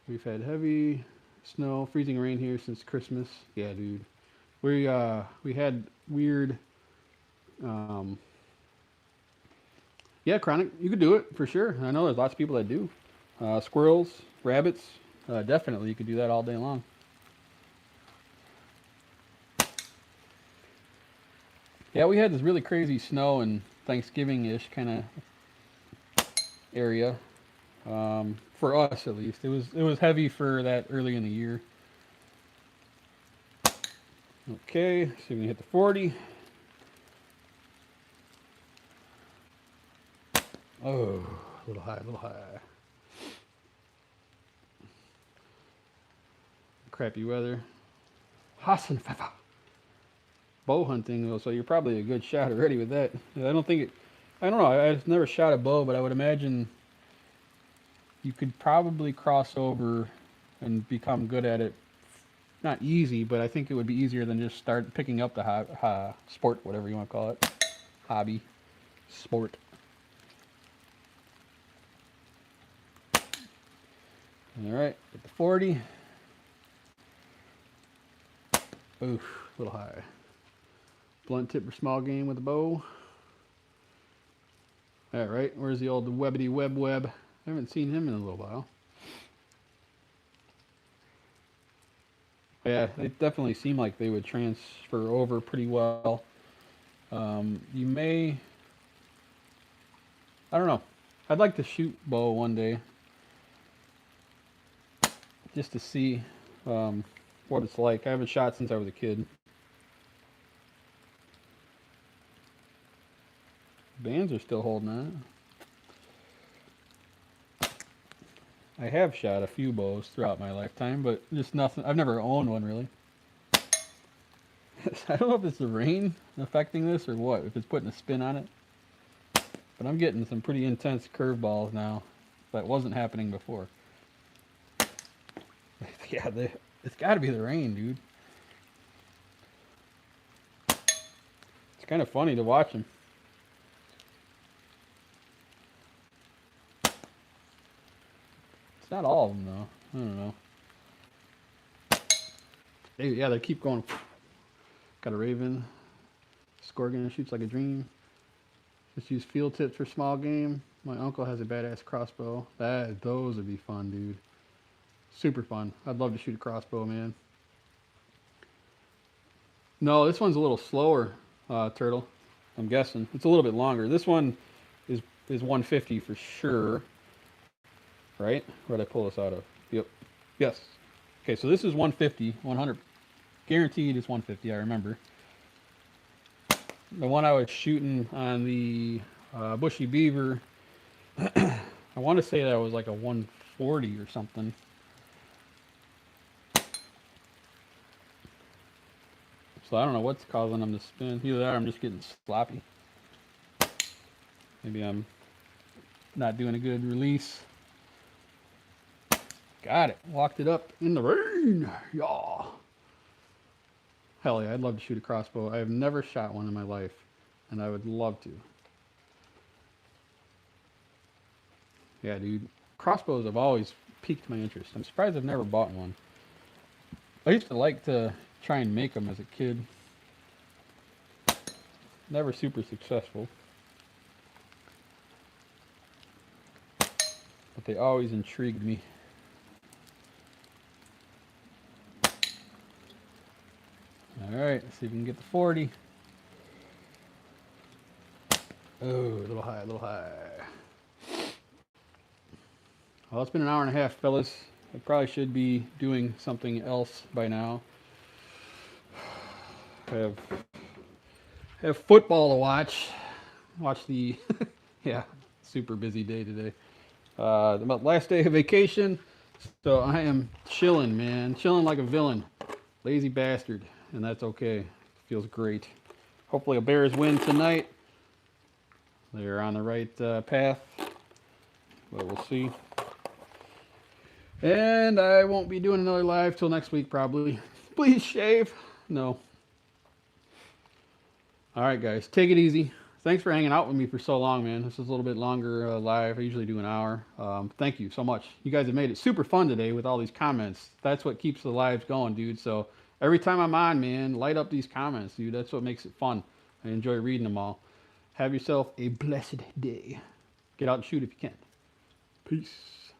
we've had heavy snow, freezing rain here since Christmas. Yeah, dude. We had weird, yeah, Chronic, you could do it for sure. I know there's lots of people that do. Squirrels, rabbits, definitely you could do that all day long. Yeah, we had this really crazy snow and Thanksgiving-ish kind of area. For us at least. It was heavy for that early in the year. Okay, see if we can hit the 40. Oh, a little high, a little high. Crappy weather. Hassenpfeffer. Bow hunting, so you're probably a good shot already with that. I don't know, I've never shot a bow, but I would imagine you could probably cross over and become good at it. Not easy, but I think it would be easier than just start picking up the sport, whatever you want to call it. Hobby. Sport. Alright, get the 40. Oof, a little high. Blunt tip for small game with a bow. Alright, where's the old Webbity Web? I haven't seen him in a little while. Yeah, they definitely seem like they would transfer over pretty well. You may, I don't know. I'd like to shoot bow one day, just to see what it's like. I haven't shot since I was a kid. Bands are still holding on. I have shot a few bows throughout my lifetime, but just nothing. I've never owned one really. I don't know if it's the rain affecting this or what, if it's putting a spin on it. But I'm getting some pretty intense curveballs now. That wasn't happening before. Yeah, it's got to be the rain, dude. It's kind of funny to watch them. Not all of them though. I don't know. Yeah, they keep going. Got a raven. Scorpion shoots like a dream. Just use field tips for small game. My uncle has a badass crossbow. Those would be fun, dude. Super fun. I'd love to shoot a crossbow, man. No, this one's a little slower, Turtle. I'm guessing it's a little bit longer. This one is 150 for sure. Right? Where did I pull this out of? Yep. Yes. Okay, so this is 150, 100. Guaranteed it's 150, I remember. The one I was shooting on the Bushy Beaver, I want to say that was like a 140 or something. So I don't know what's causing them to spin. Either that or I'm just getting sloppy. Maybe I'm not doing a good release. Got it. Walked it up in the rain. Yeah. Hell yeah, I'd love to shoot a crossbow. I have never shot one in my life, and I would love to. Yeah, dude. Crossbows have always piqued my interest. I'm surprised I've never bought one. I used to like to try and make them as a kid. Never super successful. But they always intrigued me. Alright, let's see if we can get the 40. Oh, a little high, a little high. Well, it's been an hour and a half, fellas. I probably should be doing something else by now. Have football to watch. Watch the yeah, super busy day today. The last day of vacation, so I am chilling, man, chilling like a villain, lazy bastard, and that's okay. Feels great. Hopefully, a Bears win tonight. They're on the right path, but we'll see. And I won't be doing another live till next week, probably. Please shave. No. All right, guys, take it easy. Thanks for hanging out with me for so long, man. This is a little bit longer live. I usually do an hour. Thank you so much. You guys have made it super fun today with all these comments. That's what keeps the lives going, dude. So every time I'm on, man, light up these comments, dude. That's what makes it fun. I enjoy reading them all. Have yourself a blessed day. Get out and shoot if you can. Peace.